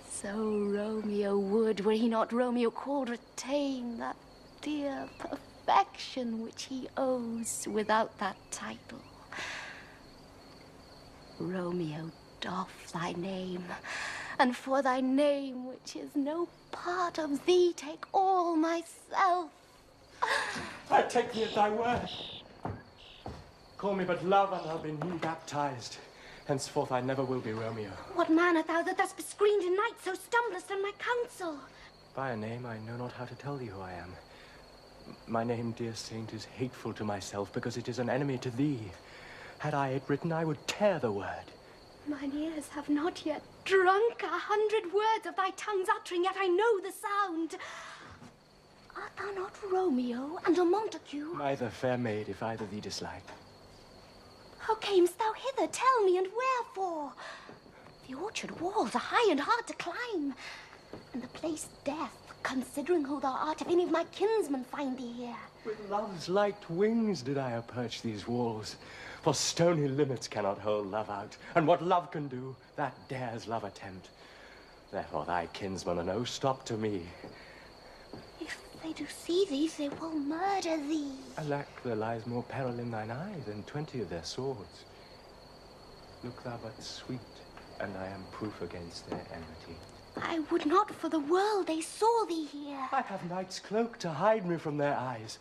So Romeo would, were he not Romeo called, retain that dear perfection which he owes without that title. Romeo, doff thy name, and for thy name, which is no part of thee, take all myself. I take thee at thy word. Call me but love, and I'll be new baptized. Henceforth I never will be Romeo. What man art thou that thus bescreened in night so stumblest on my counsel? By a name I know not how to tell thee who I am. My name, dear saint, is hateful to myself, because it is an enemy to thee. Had I it written, I would tear the word. Mine ears have not yet drunk 100 words of thy tongue's uttering, yet I know the sound. Art thou not Romeo and a Montague? Neither, fair maid, if either thee dislike. How camest thou hither? Tell me, and wherefore? The orchard walls are high and hard to climb, and the place death, considering who thou art, if any of my kinsmen find thee here. With love's light wings did I approach these walls, for stony limits cannot hold love out, and what love can do, that dares love attempt. Therefore thy kinsmen are no stop to me. If they do see thee, they will murder thee. Alack, there lies more peril in thine eye than 20 of their swords. Look thou but sweet, and I am proof against their enmity. I would not for the world they saw thee here. I have night's cloak to hide me from their eyes.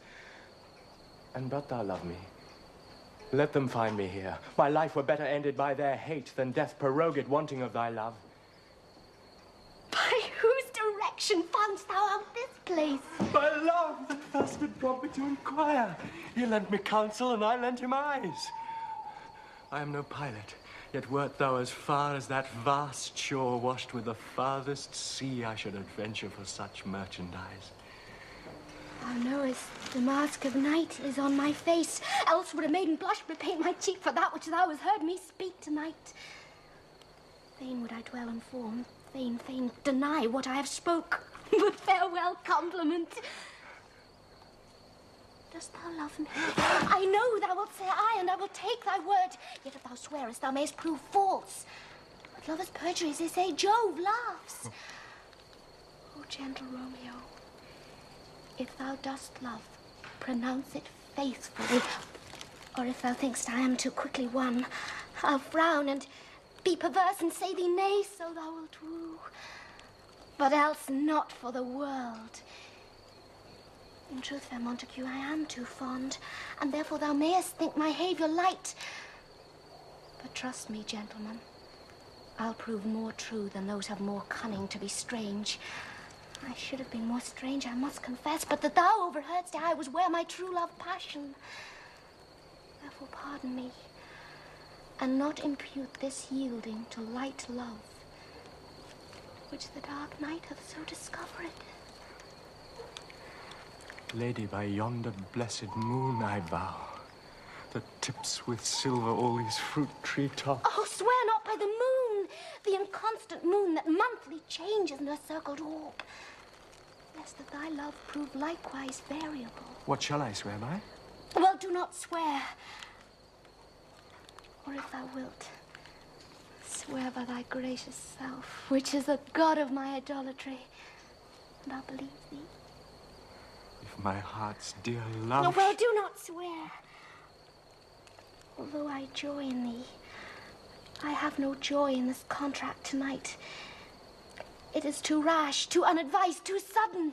And but thou love me, let them find me here. My life were better ended by their hate than death prorogued wanting of thy love. By whose direction foundst thou out this place? By love that first did prompt me to inquire. He lent me counsel, and I lent him eyes. I am no pilot, yet wert thou as far as that vast shore washed with the farthest sea, I should adventure for such merchandise. Thou knowest the mask of night is on my face, else would a maiden blush bepaint my cheek for that which thou hast heard me speak tonight. Fain would I dwell in form, fain deny what I have spoke, but farewell compliment. Dost thou love me? I know thou wilt say aye, and I will take thy word. Yet if thou swearest, thou mayst prove false. But lovers' perjuries, they say, Jove laughs. O gentle Romeo, if thou dost love, pronounce it faithfully. Or if thou thinkst I am too quickly won, I'll frown and be perverse and say thee nay, so thou wilt woo. But else not for the world. In truth, fair Montague, I am too fond, and therefore thou mayest think my behaviour light. But trust me, gentlemen, I'll prove more true than those have more cunning to be strange. I should have been more strange, I must confess, but that thou overheardst I was where my true love passion. Therefore pardon me, and not impute this yielding to light love, which the dark night hath so discovered. Lady, by yonder blessed moon I vow, that tips with silver all these fruit tree tops. Oh, swear not by the moon, the inconstant moon that monthly changes in her circled orb, lest that thy love prove likewise variable. What shall I swear by? Well, do not swear. Or if thou wilt, swear by thy gracious self, which is the god of my idolatry, and I'll believe thee. If my heart's dear love... No, well, do not swear. Although I joy in thee, I have no joy in this contract tonight. It is too rash, too unadvised, too sudden.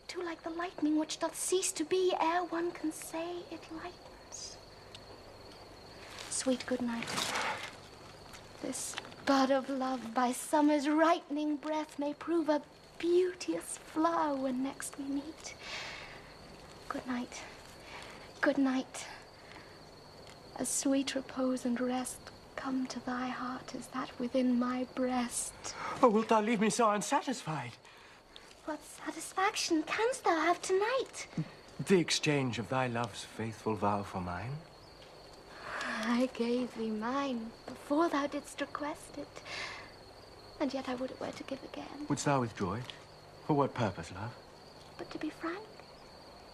Too like the lightning which doth cease to be ere one can say it lightens. Sweet good night. This bud of love by summer's ripening breath may prove a beauteous flower when next we meet. Good night. Good night. A sweet repose and rest come to thy heart as that within my breast. Oh, wilt thou leave me so unsatisfied? What satisfaction canst thou have tonight? The exchange of thy love's faithful vow for mine. I gave thee mine before thou didst request it. And yet I would it were to give again. Wouldst thou withdraw it? For what purpose, love? But to be frank,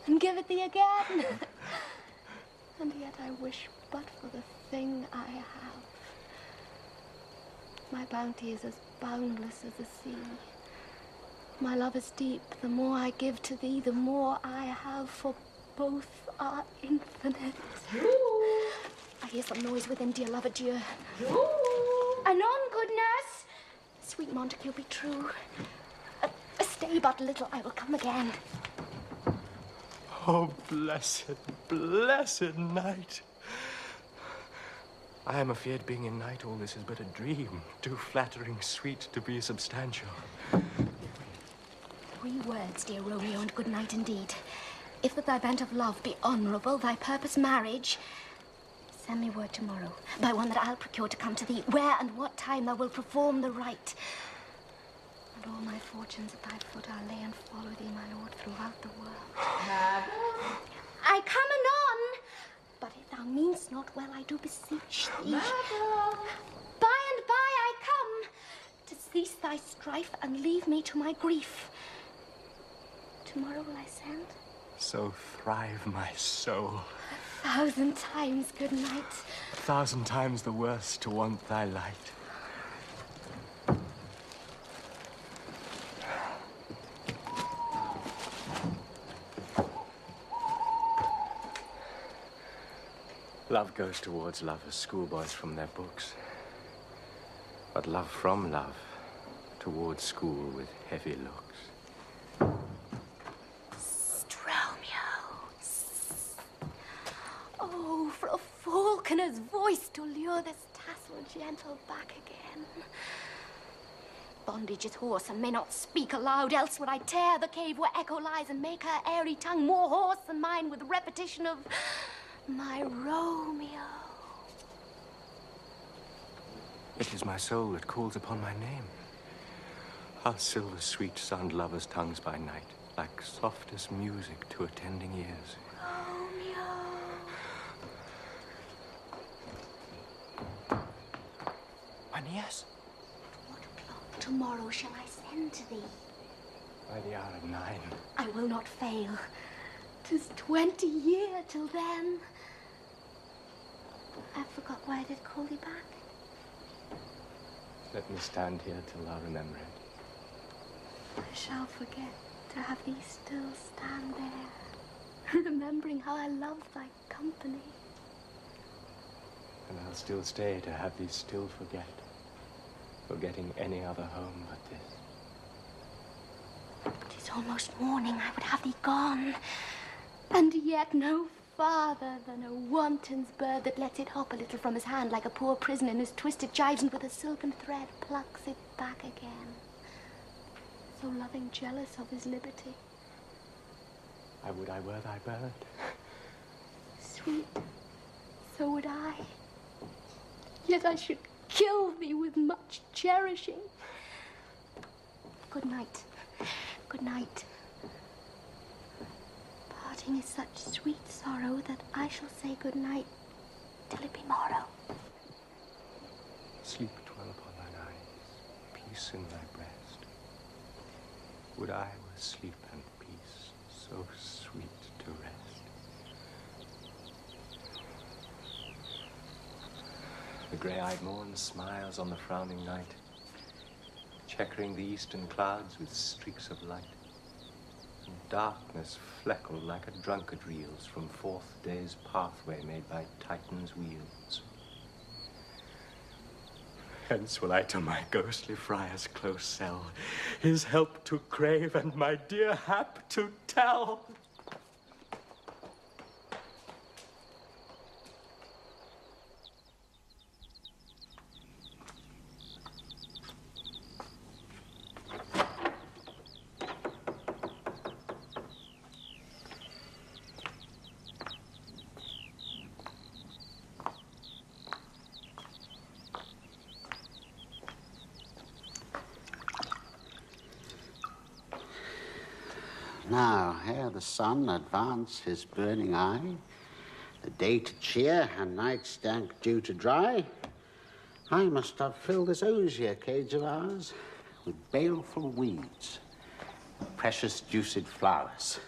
and give it thee again. And yet I wish but for the thing I have. My bounty is as boundless as the sea. My love is deep. The more I give to thee, the more I have, for both are infinite. I hear some noise within, dear love, adieu. Anon, good nurse. Sweet Montague, be true. Stay but a little, I will come again. Oh, blessed, blessed night. I am afeard being in night all this is but a dream, too flattering sweet to be substantial. 3 words, dear Romeo, and good night indeed. If that thy bent of love be honourable, thy purpose marriage, send me word tomorrow, by one that I'll procure to come to thee, where and what time thou wilt perform the rite. And all my fortunes at thy foot I'll lay and follow thee, my lord, throughout the world. I come anon, but if thou mean'st not well, I do beseech thee. By and by I come, to cease thy strife and leave me to my grief. Tomorrow will I send? So thrive my soul. 1,000 times good night. 1,000 times the worse to want thy light. Love goes towards love as schoolboys from their books. But love from love towards school with heavy looks. Romeo. Oh, for a falconer's voice to lure this tassel gentle back again. Bondage is hoarse and may not speak aloud, else would I tear the cave where echo lies and make her airy tongue more hoarse than mine with repetition of my Romeo. It is my soul that calls upon my name. How silver sweet sound lovers' tongues by night, like softest music to attending ears. Romeo. Aeneas? What o'clock tomorrow shall I send to thee? By the hour of 9. I will not fail. 'Tis 20 years till then. I forgot why I did call thee back. Let me stand here till thou remember it. I shall forget to have thee still stand there, remembering how I love thy company. And I'll still stay to have thee still forget, forgetting any other home but this. 'Tis almost morning, I would have thee gone, and yet no farther than a wanton's bird that lets it hop a little from his hand like a poor prisoner whose twisted gyves and with a silken thread plucks it back again, so loving jealous of his liberty. I would I were thy bird. Sweet, so would I. Yet I should kill thee with much cherishing. Good night. Good night. Parting is such sweet sorrow that I shall say good night till it be morrow. Sleep dwell upon thine eyes, peace in thy breast. Would I were sleep and peace, so sweet to rest. The grey-eyed morn smiles on the frowning night, checkering the eastern clouds with streaks of light. And darkness fleckled like a drunkard reels from forth day's pathway made by Titan's wheels. Hence will I to my ghostly friar's close cell, his help to crave and my dear hap to tell. Now, ere the sun advance his burning eye, the day to cheer and night's dank dew to dry, I must upfill this osier cage of ours with baleful weeds and precious juiced flowers.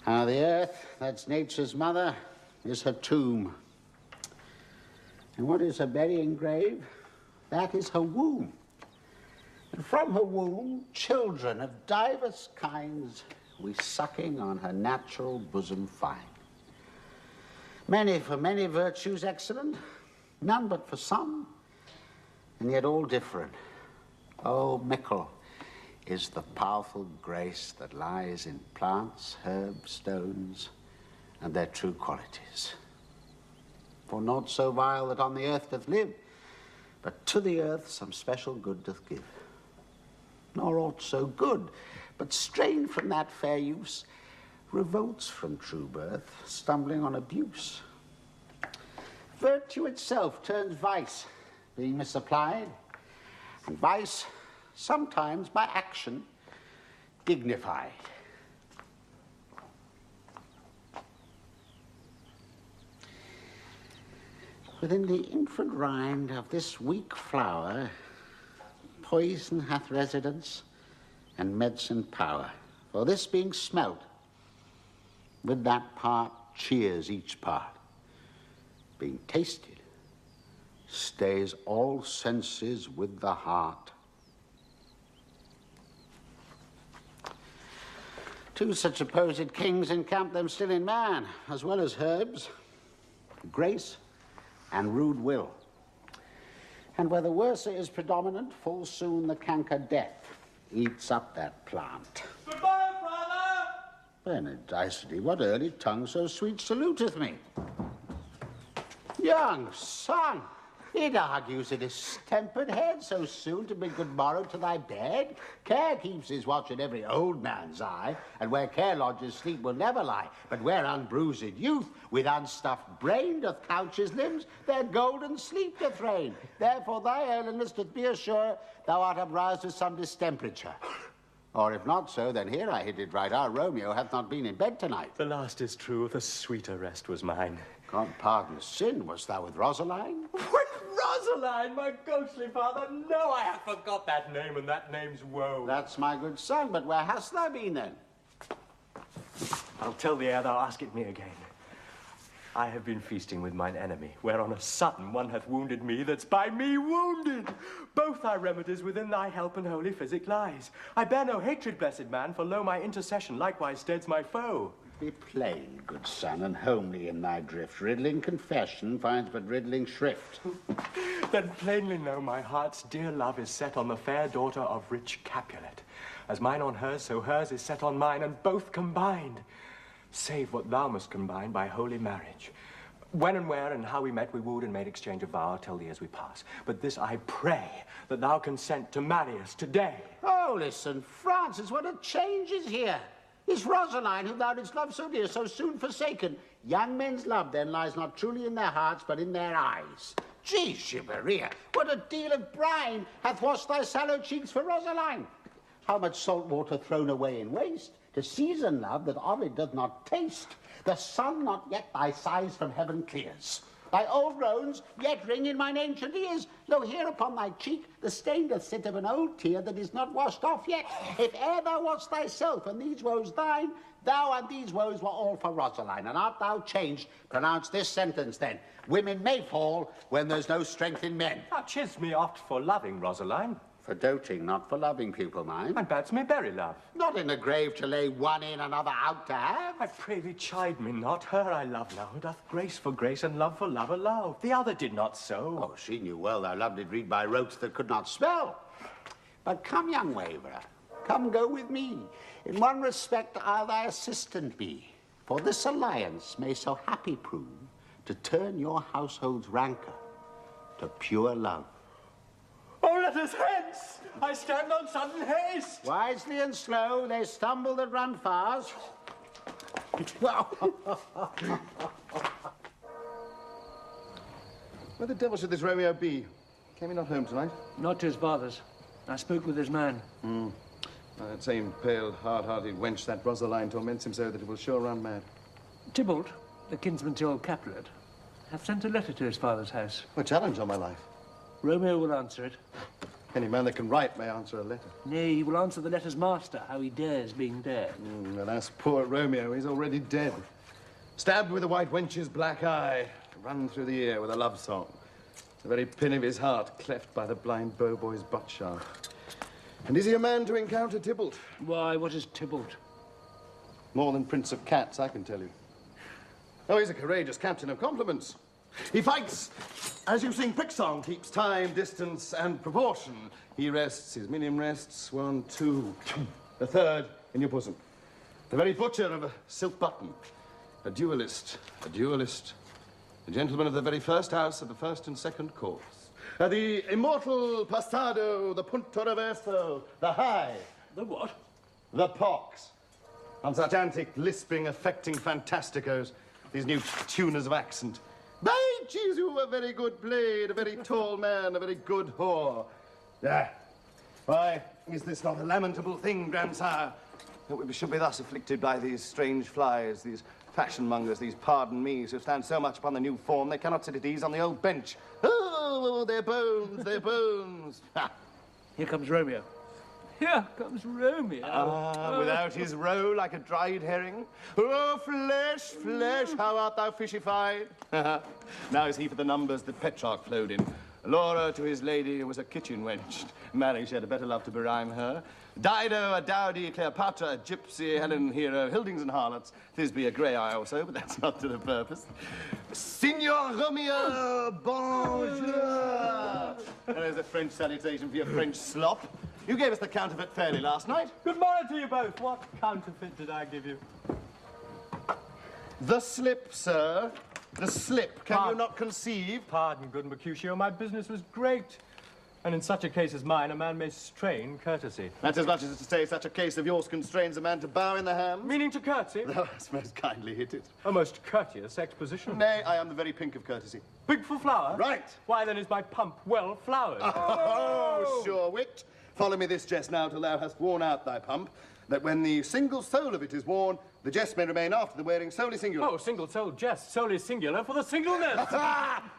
Now, the earth, that's nature's mother, is her tomb. And what is her burying grave? That is her womb. And from her womb, children of divers kinds we sucking on her natural bosom find. Many for many virtues excellent, none but for some, and yet all different. Oh, mickle is the powerful grace that lies in plants, herbs, stones, and their true qualities. For naught so vile that on the earth doth live, but to the earth some special good doth give. Nor aught so good, but strained from that fair use, revolts from true birth, stumbling on abuse. Virtue itself turns vice, being misapplied, and vice, sometimes by action, dignified. Within the infant rind of this weak flower, poison hath residence and medicine power. For this being smelt, with that part cheers each part. Being tasted, stays all senses with the heart. Two such supposed kings encamp them still in man, as well as herbs, grace and rude will. And where the worser is predominant, full soon the canker death eats up that plant. Goodbye, brother! Benedicity, what early tongue so sweet saluteth me? Young son, it argues a distempered head so soon to bid good morrow to thy bed. Care keeps his watch at every old man's eye, and where care lodges sleep will never lie. But where unbruised youth with unstuffed brain doth couch his limbs, there golden sleep doth reign. Therefore thy earliness doth be assured thou art uproused with some distemperature. Or if not so, then here I hit it right. Our Romeo hath not been in bed tonight. The last is true, the sweeter rest was mine. God pardon sin, wast thou with Rosaline? With Rosaline, my ghostly father? No, I have forgot that name, and that name's woe. That's my good son, but where hast thou been then? I'll tell thee ere thou askest me again. I have been feasting with mine enemy, where on a sudden one hath wounded me that's by me wounded. Both thy remedies within thy help and holy physic lies. I bear no hatred, blessed man, for lo, my intercession likewise steads my foe. Be plain, good son, and homely in thy drift. Riddling confession finds but riddling shrift. Then plainly know my heart's dear love is set on the fair daughter of rich Capulet. As mine on hers, so hers is set on mine, and both combined. Save what thou must combine by holy marriage. When and where and how we met, we wooed and made exchange of vow, I'll tell thee as we pass. But this I pray, that thou consent to marry us today. Oh, listen, Francis, what a change is here. Is Rosaline, whom thou didst love so dear, so soon forsaken? Young men's love, then, lies not truly in their hearts, but in their eyes. Gee, Shiberia, what a deal of brine hath washed thy sallow cheeks for Rosaline. How much salt water thrown away in waste, to season love that Ovid doth not taste. The sun not yet thy sighs from heaven clears. Thy old roans yet ring in mine ancient ears. Lo, here upon thy cheek the stain doth sit of an old tear that is not washed off yet. If e'er thou wast thyself and these woes thine, thou and these woes were all for Rosaline. And art thou changed, pronounce this sentence then. Women may fall when there's no strength in men. Thou chidst me oft for loving Rosaline. For doting, not for loving, pupil mine. And badst me bury love. Not in the grave to lay one in, another out to have. I pray thee chide me not. Her I love now, doth grace for grace and love for love allow. The other did not so. Oh, she knew well thy love did read by rotes that could not spell. But come, young waverer, come go with me. In one respect I'll thy assistant be. For this alliance may so happy prove to turn your household's rancor to pure love. Oh, let us hence! I stand on sudden haste! Wisely and slow, they stumble that run fast. Where the devil should this Romeo be? Came he not home tonight? Not to his father's. I spoke with his man. That same pale, hard-hearted wench, that Rosaline, torments him so that he will sure run mad. Tybalt, the kinsman to old Capulet, hath sent a letter to his father's house. A challenge on my life. Romeo will answer it. Any man that can write may answer a letter. Nay, he will answer the letter's master, how he dares being dared. Alas, poor Romeo, he's already dead. Stabbed with a white wench's black eye, run through the ear with a love song. The very pin of his heart cleft by the blind bow boy's butt shaft. And is he a man to encounter Tybalt? Why, what is Tybalt? More than Prince of Cats, I can tell you. Oh, he's a courageous captain of compliments. He fights, as you sing prick song, keeps time, distance, and proportion. He rests, his minion rests, 1, 2, the third in your bosom. The very butcher of a silk button. A duelist, a gentleman of the very first house of the first and second course. The immortal passado, the punto reverso, the high. The what? The pox. On such antic, lisping, affecting fantasticos, these new tuners of accent. By Jesu, a very good blade, a very tall man, a very good whore. Why, is this not a lamentable thing, grandsire, that we should be thus afflicted by these strange flies, these fashion mongers, these pardon me's who stand so much upon the new form they cannot sit at ease on the old bench. Oh, their bones, their bones. Here comes Romeo. Here comes Romeo. Without his roe like a dried herring. Oh, flesh, flesh, how art thou fishified? Now is he for the numbers that Petrarch flowed in. Laura to his lady was a kitchen wench. Marry, she had a better love to berhyme her. Dido, a dowdy, Cleopatra, a gypsy, Helen, hero, Hildings and harlots, Thisbe, a grey eye also, but that's not to the purpose. Signor Romeo, bonjour! There's a French salutation for your French slop. You gave us the counterfeit fairly last night. Good morning to you both. What counterfeit did I give you? The slip, sir. The slip. Can you not conceive? Pardon, good Mercutio, my business was great. And in such a case as mine, a man may strain courtesy. That's as much as to say such a case of yours constrains a man to bow in the hand. Meaning to curtsy? Thou hast most kindly hit it. A most courteous exposition. Nay, I am the very pink of courtesy. Pink for flower? Right. Why, then is my pump well flowered? Oh, sure wit. Follow me this jest now till thou hast worn out thy pump, that when the single soul of it is worn, the jest may remain after the wearing solely singular. Oh, single soul jest, solely singular for the singleness.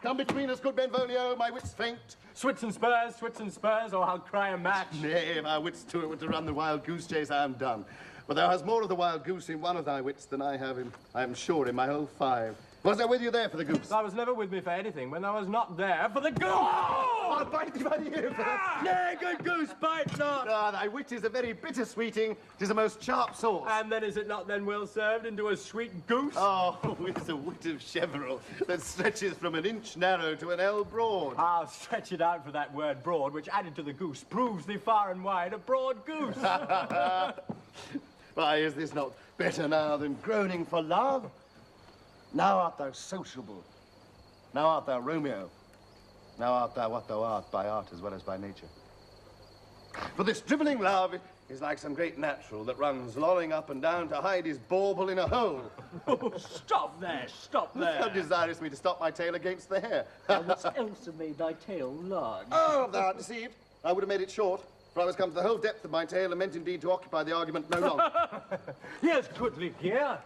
Come between us, good Benvolio, my wits faint. Swits and spurs, or I'll cry a match. Nay, if our wits to it were to run the wild goose chase, I am done. But thou hast more of the wild goose in one of thy wits than I have I am sure, in my whole 5. Was I with you there for the goose? Thou was never with me for anything when thou was not there for the goose! Oh, I'll bite thee by the ear for that. Nay, good goose, bite not! Ah, thy wit is a very bitter sweeting. 'Tis a most sharp sauce. And then is it not then well served into a sweet goose? Oh, it's the wit of Cheverel that stretches from an inch narrow to an ell broad. I'll stretch it out for that word broad, which added to the goose proves thee far and wide a broad goose. Why, is this not better now than groaning for love? Now art thou sociable. Now art thou Romeo. Now art thou what thou art, by art as well as by nature. For this dribbling love is like some great natural that runs lolling up and down to hide his bauble in a hole. Oh, stop there, stop there. Thou desirest me to stop my tail against the hair. What else have made thy tail large? Oh, thou art deceived. I would have made it short, for I was come to the whole depth of my tale and meant indeed to occupy the argument no longer. Here's goodly gear.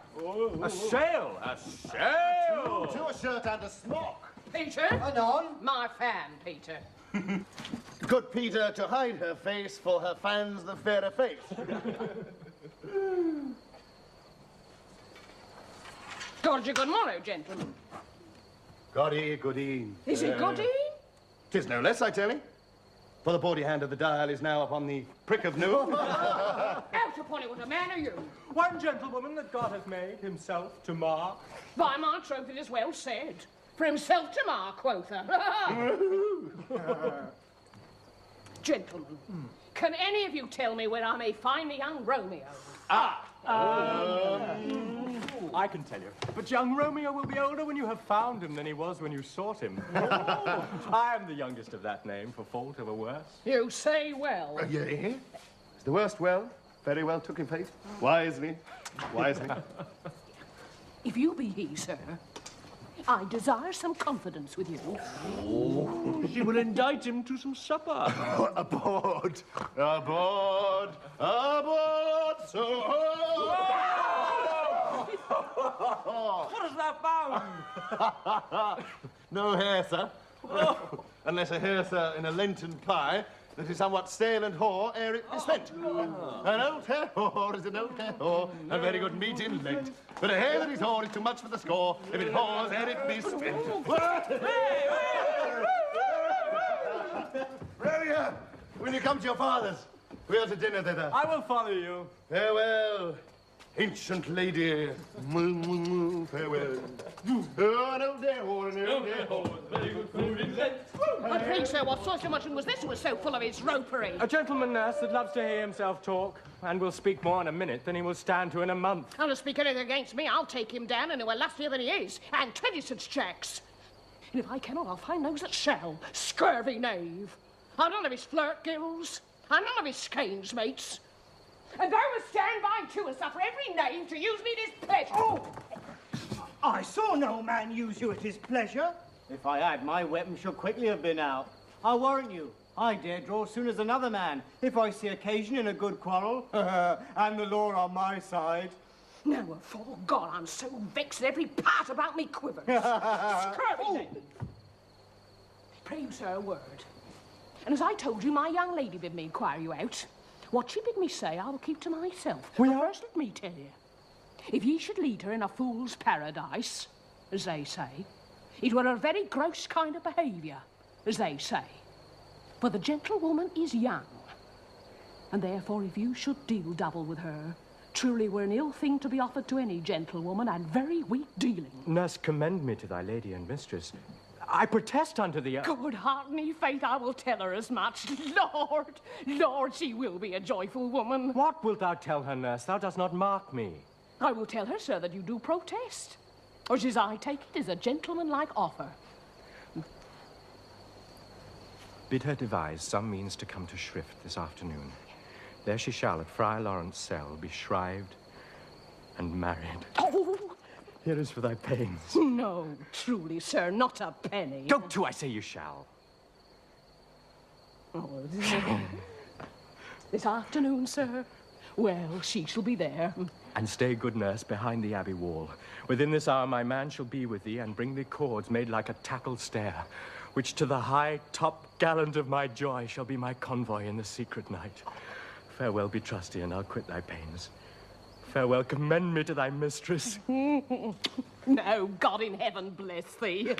A sail, a sail. To a shirt and a smock. Peter? Anon? My fan, Peter. Good Peter, to hide her face, for her fans the fairer face. God, good morrow, gentlemen. Goody. Is it goody? 'Tis no less, I tell thee. For the bawdy hand of the dial is now upon the prick of noon. Out upon it, what a man are you? One gentlewoman that God hath made himself to mark. By my troth, it is well said. For himself to mark, quotha. Gentlemen, can any of you tell me where I may find the young Romeo? I can tell you. But young Romeo will be older when you have found him than he was when you sought him. I am the youngest of that name, for fault of a worse. You say well. Yea. Is the worst well? Very well took in faith. Wisely. If you be he, sir, I desire some confidence with you. She will indict him to some supper. Aboard, so What hast thou found? No hair, sir. Unless a hair, sir, in a Lenten pie that is somewhat stale and hoar ere it be spent. An old hair whore is an old hair whore, and very good meat in Lent. But a hair that is hoar is too much for the score if it whores ere it be spent. Romeo, when you come to your father's, we are to dinner thither. I will follow you. Farewell, ancient lady. Farewell. An old hair whore, an old hair whore. Very good food in Lent. But pray, sir, what sort of muttering was this who was so full of his ropery? A gentleman, nurse, that loves to hear himself talk, and will speak more in a minute than he will stand to in a month. And to speak anything against me, I'll take him down into a lustier than he is, and 20 such jacks. And if I cannot, I'll find those that shall. Scurvy knave. I'm none of his flirt gills. I'm none of his skeins, mates. And there will stand by too and suffer every knave to use me at his pleasure. Oh! I saw no man use you at his pleasure. If I had, my weapon should quickly have been out. I warrant you, I dare draw as soon as another man, if I see occasion in a good quarrel, and the law on my side. Now, afore God, I'm so vexed that every part about me quivers. Scurvy knave. Pray you, sir, a word. And as I told you, my young lady bid me inquire you out. What she bid me say, I will keep to myself. But first, let me tell you. If ye should lead her in a fool's paradise, as they say, it were a very gross kind of behaviour, as they say. For the gentlewoman is young, and therefore if you should deal double with her, truly were an ill thing to be offered to any gentlewoman, and very weak dealing. Nurse, commend me to thy lady and mistress. I protest unto thee. Good heart and faith, I will tell her as much. Lord, she will be a joyful woman. What wilt thou tell her, nurse? Thou dost not mark me. I will tell her, sir, that you do protest. Or as I take it, is a gentlemanlike offer. Bid her devise some means to come to Shrift this afternoon. There she shall, at Friar Lawrence's cell, be shrived and married. Oh! Here is for thy pains. No, truly, sir, not a penny. Go to, I say you shall. Oh, this afternoon, sir? Well, she shall be there. And stay, good nurse, behind the abbey wall. Within this hour my man shall be with thee, and bring thee cords made like a tackled stair, which to the high top gallant of my joy shall be my convoy in the secret night. Farewell, be trusty, and I'll quit thy pains. farewell, commend me to thy mistress. No, God in heaven bless thee.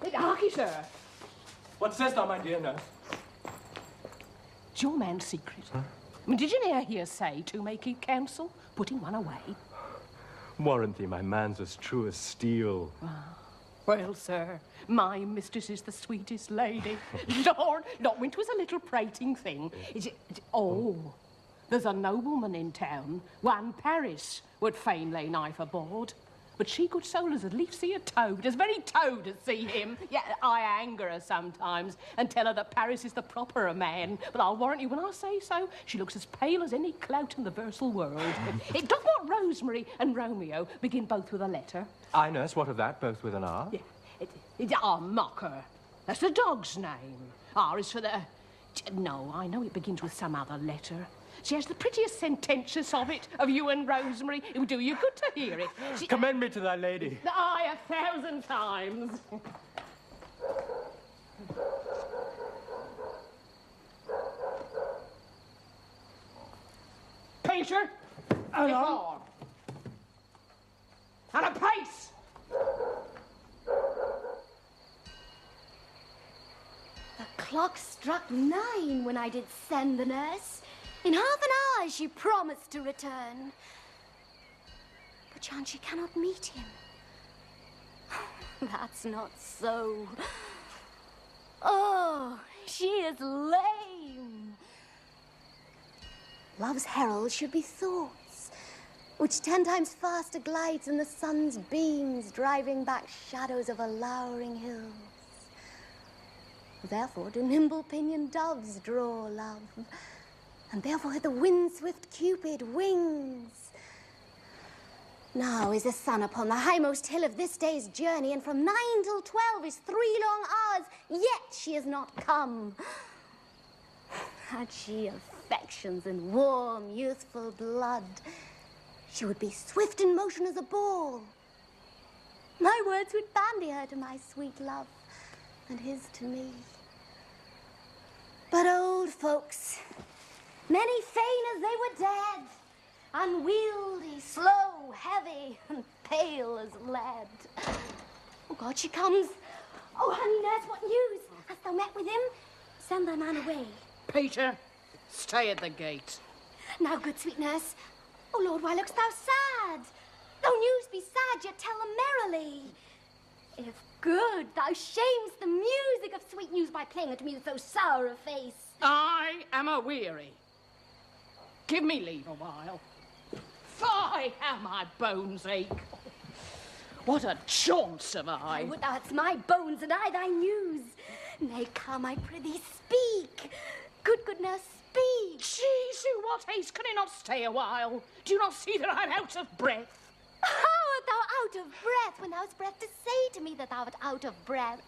Harkye, sir. What sayest thou, my dear nurse? It's your man's secret. Huh? I mean, did you ne'er hear say two may keep counsel, putting one away? Warrant thee, my man's as true as steel. Well, sir, my mistress is the sweetest lady. Lord, not when 'twas a little prating thing. Oh, there's a nobleman in town, one Paris, would fain lay knife aboard. But she, good soul, as at least see a toad, as very toad to see him. Yeah, I anger her sometimes and tell her that Paris is the properer man. But I'll warrant you, when I say so, she looks as pale as any clout in the versal world. It doth not Rosemary and Romeo begin both with a letter? Aye, nurse, what of that? Both with an R? Yeah, mock her. That's the dog's name. R is for the... No, I know it begins with some other letter. She has the prettiest sententious of it, of you and Rosemary. It would do you good to hear it. Commend me to thy lady. Aye, 1,000 times. Peter, before. And a pace. The clock struck 9 when I did send the nurse. In half an hour she promised to return. Perchance she cannot meet him. That's not so. Oh, she is lame. Love's herald should be thoughts, which 10 times faster glides in the sun's beams, driving back shadows over lowering hills. Therefore do nimble-pinioned doves draw love, and therefore had the wind-swift Cupid wings. Now is the sun upon the highmost hill of this day's journey, and from 9 till 12 is 3 long hours, yet she is not come. Had she affections and warm, youthful blood, she would be swift in motion as a ball. My words would bandy her to my sweet love, and his to me. But old folks, many fain as they were dead, unwieldy, slow, heavy, and pale as lead. Oh, God, she comes. Oh, honey nurse, what news? Hast thou met with him? Send thy man away. Peter, stay at the gate. Now, good sweet nurse. Oh, Lord, why look'st thou sad? Though news be sad, yet tell them merrily. If good, thou shamest the music of sweet news by playing it to me with so sour a face. I am a-weary. Give me leave a while. Fie, how my bones ache. What a chance have I. I would thou hadst my bones and I thy news. Nay, come, I prithee, speak. Good nurse, speak. Jesu, what haste, can I not stay a while? Do you not see that I'm out of breath? How art thou out of breath when thou hast breath to say to me that thou art out of breath?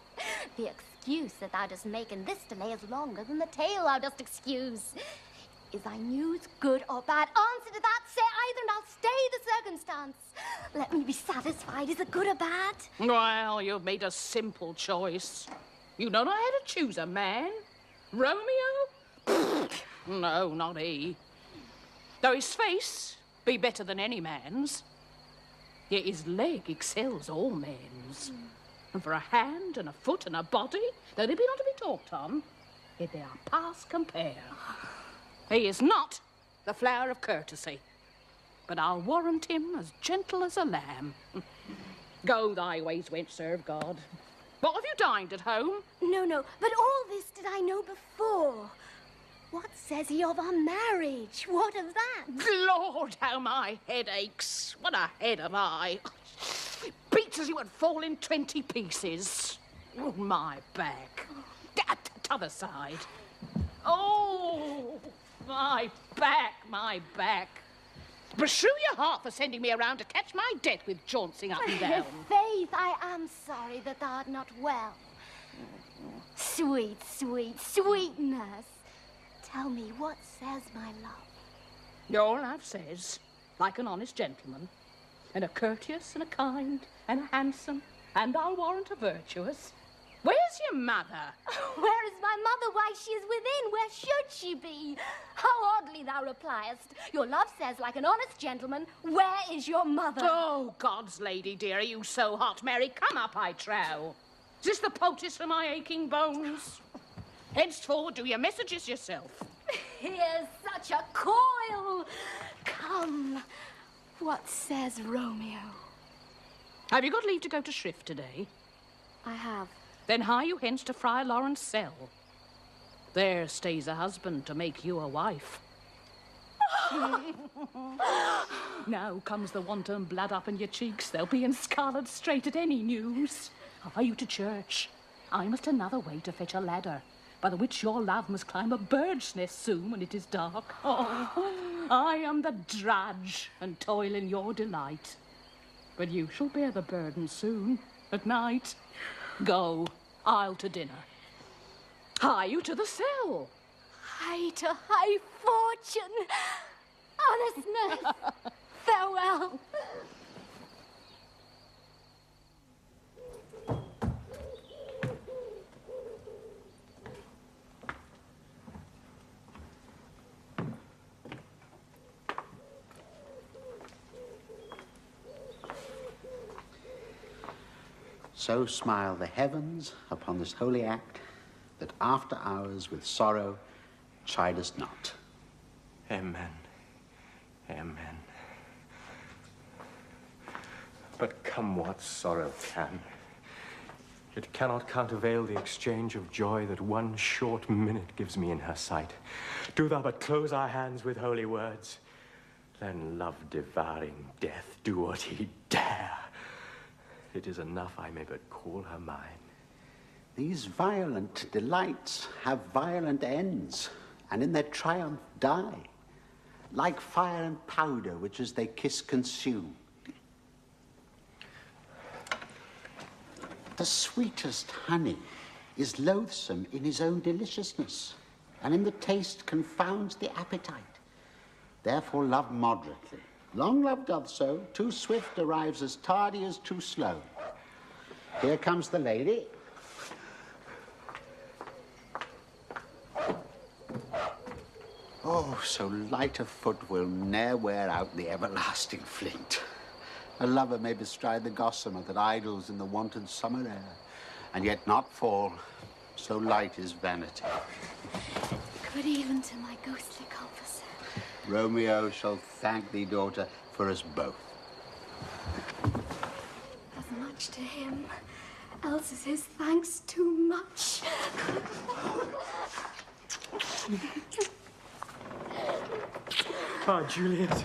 The excuse that thou dost make in this delay is longer than the tale thou dost excuse. Is thy news good or bad? Answer to that, say either, and I'll stay the circumstance. Let me be satisfied. Is it good or bad? Well, you've made a simple choice. You don't know how to choose a man. Romeo? No, not he. Though his face be better than any man's, yet his leg excels all men's. And for a hand and a foot and a body, though they be not to be talked on, yet they are past compare. He is not the flower of courtesy, but I'll warrant him as gentle as a lamb. Go thy ways, wench, serve God. What, have you dined at home? No, but all this did I know before. What says he of our marriage? What of that? Lord, how my head aches. What a head have I. It beats as you would fall in 20 pieces. Oh, my back. T'other side. Oh, my back. Beshrew your heart for sending me around to catch my death with jauncing up and down. Faith, I am sorry that thou art not well. Sweet nurse. Tell me, what says my love? All love says, like an honest gentleman, and a courteous and a kind and a handsome, and I'll warrant a virtuous, Where's your mother? Where is my mother? Why, she is within. Where should she be? How oddly thou repliest. Your love says, like an honest gentleman, where is your mother? Oh, God's lady dear, are you so hot, Mary? Come up, I trow. Is this the poultice for my aching bones? Henceforward, do your messages yourself. Here's such a coil. Come, what says Romeo? Have you got leave to go to shrift today? I have. Then hie you hence to Friar Lawrence's cell. There stays a husband to make you a wife. Now comes the wanton blood up in your cheeks. They'll be in scarlet straight at any news. Hie you to church. I must another way to fetch a ladder, by the which your love must climb a bird's nest soon when it is dark. Oh, I am the drudge and toil in your delight. But you shall bear the burden soon, at night. Go, I'll to dinner. Hie you to the cell. Hie to high fortune. Honestness. Farewell. So smile the heavens upon this holy act, that after hours with sorrow chide us not. Amen. Amen. But come what sorrow can, it cannot countervail the exchange of joy that one short minute gives me in her sight. Do thou but close our hands with holy words, then love devouring death do what he dare. It is enough I may but call her mine. These violent delights have violent ends, and in their triumph die, like fire and powder, which as they kiss consume. The sweetest honey is loathsome in his own deliciousness, and in the taste confounds the appetite. Therefore love moderately. Long love doth so, too swift arrives as tardy as too slow. Here comes the lady. Oh, so light a foot will ne'er wear out the everlasting flint. A lover may bestride the gossamer that idles in the wanton summer air, and yet not fall, so light is vanity. Good even to my ghostly confessor. Romeo shall thank thee, daughter, for us both. As much to him, else is his thanks too much. Ah, Juliet,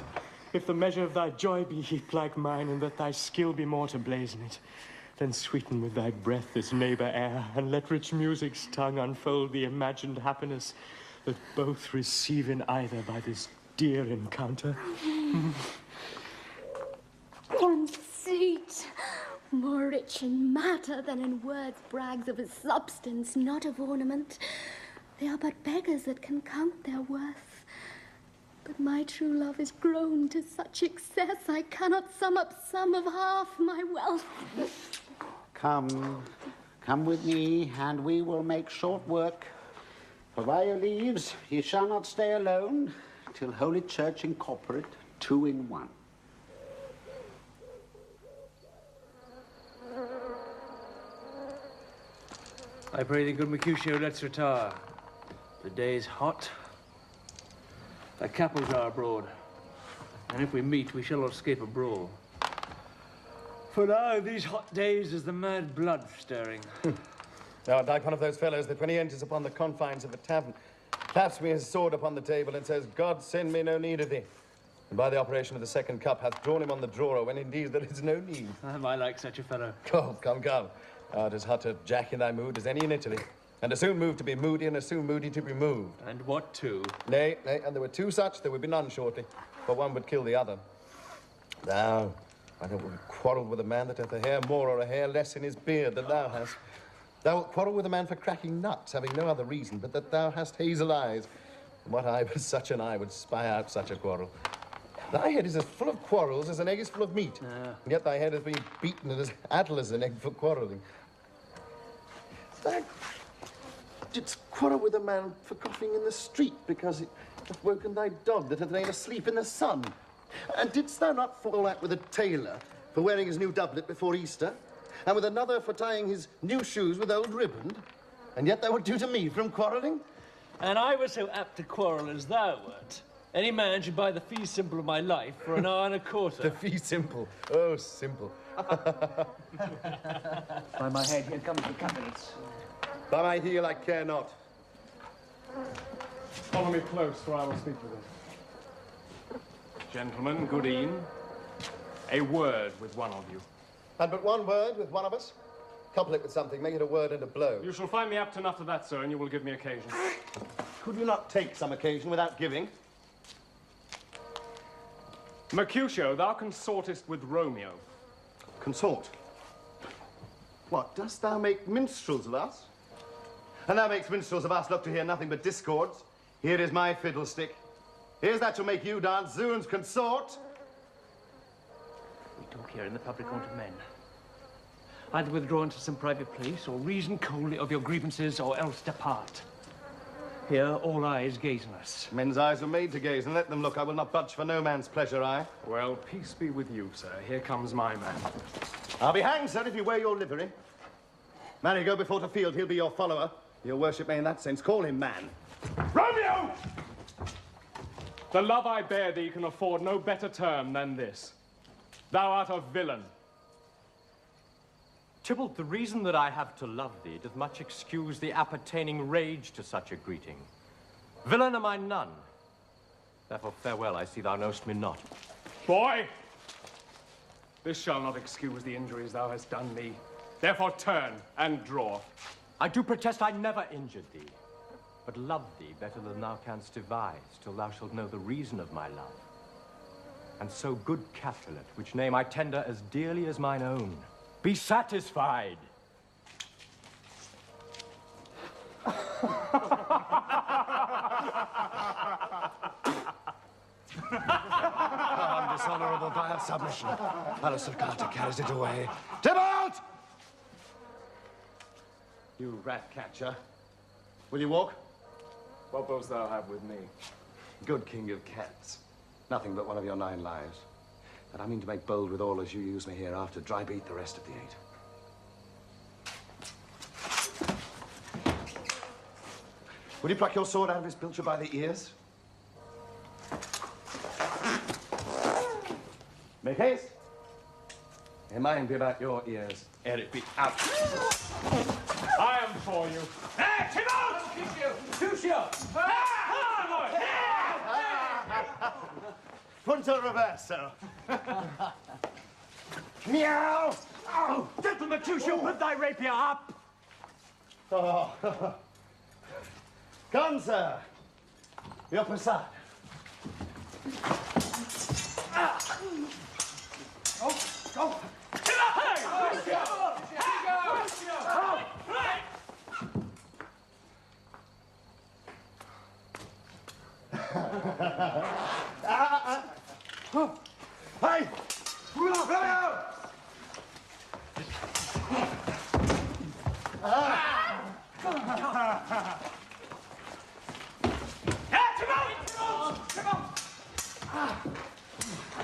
if the measure of thy joy be heaped like mine, and that thy skill be more to blazon it, then sweeten with thy breath this neighbour air, and let rich music's tongue unfold the imagined happiness that both receive in either by this dear encounter. Conceit, more rich in matter than in words, brags of his substance, not of ornament. They are but beggars that can count their worth. But my true love is grown to such excess, I cannot sum up sum of half my wealth. Come with me, and we will make short work. For by your leaves, ye shall not stay alone, till Holy Church incorporate 2 in 1. I pray thee, good Mercutio, let's retire. The day's hot. Thy capels are abroad, and if we meet, we shall not escape a brawl. For now, these hot days is the mad blood stirring. Thou art like one of those fellows that when he enters upon the confines of a tavern, claps me his sword upon the table and says, God send me no need of thee. And by the operation of the second cup hath drawn him on the drawer, when indeed there is no need. Am I like such a fellow? Oh, come. Thou art as hot a jack in thy mood as any in Italy. And as soon moved to be moody, and as soon moody to be moved. And what two? Nay, and there were 2 such, there would be none shortly, for one would kill the other. Thou, I don't want to quarrel with a man that hath a hair more or a hair less in his beard than thou hast. Thou wilt quarrel with a man for cracking nuts, having no other reason but that thou hast hazel eyes. And what eye but such an eye would spy out such a quarrel? Thy head is as full of quarrels as an egg is full of meat. And yet thy head has been beaten and as addle as an egg for quarrelling. Thou didst quarrel with a man for coughing in the street because it hath woken thy dog that hath lain asleep in the sun. And didst thou not fall out with a tailor for wearing his new doublet before Easter, and with another for tying his new shoes with old riband? And yet thou wert due to me from quarrelling? And I was so apt to quarrel as thou wert. Any man should buy the fee simple of my life for an hour and a quarter. The fee simple. Oh, simple. By my head, here comes the cabinets. By my heel, I care not. Follow me close, for I will speak with him. Gentlemen, good e'en. A word with one of you. And but one word with one of us? Couple it with something, make it a word and a blow. You shall find me apt enough to that, sir, and you will give me occasion. Could you not take some occasion without giving? Mercutio, thou consortest with Romeo. Consort? What, dost thou make minstrels of us? And thou makes minstrels of us look to hear nothing but discords. Here is my fiddlestick. Here's that shall make you dance, zoons, consort. We talk here in the public haunt of men. Either withdraw into some private place, or reason coldly of your grievances, or else depart. Here all eyes gaze on us. Men's eyes were made to gaze, and let them look. I will not budge for no man's pleasure, I. Well, peace be with you, sir. Here comes my man. I'll be hanged, sir, if you wear your livery. Marry, go before the field. He'll be your follower. Your worship may in that sense call him man. Romeo! The love I bear thee can afford no better term than this. Thou art a villain. Tybalt, the reason that I have to love thee doth much excuse the appertaining rage to such a greeting. Villain am I none. Therefore farewell, I see thou knowst me not. Boy! This shall not excuse the injuries thou hast done me. Therefore turn and draw. I do protest I never injured thee, but love thee better than thou canst devise, till thou shalt know the reason of my love. And so, good Capulet, which name I tender as dearly as mine own, be satisfied. Dishonorable by our submission. Alice of Carter carries it away. Tybalt! You rat catcher. Will you walk? What wilt thou have with me? Good king of cats. Nothing but one of your 9 lives. But I mean to make bold with all as you use me hereafter. Dry beat the rest of the 8. Will you pluck your sword out of his pilcher by the ears? Make haste. And mine be about your ears, ere it be out. I am for you. Hey, Tybalt! Mercutio! Punto reverso. Meow! Oh, gentle Mercutio, put thy rapier up! Oh. Come, sir. Your passade. Oh, go! Hey! Romeo!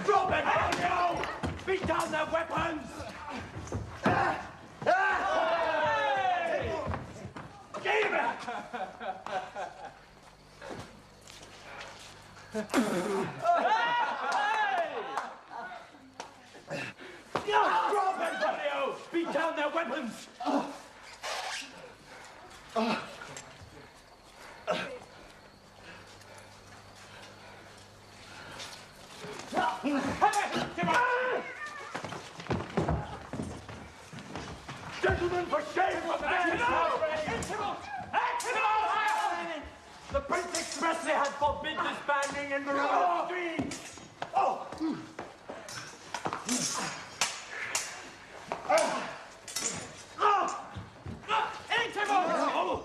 Drop it, Romeo! Beat down their weapons! Give it! Drop it, Romeo! Beat down their weapons! Gentlemen, for shame! The prince expressly has forbid disbanding in Marine streets! Oh!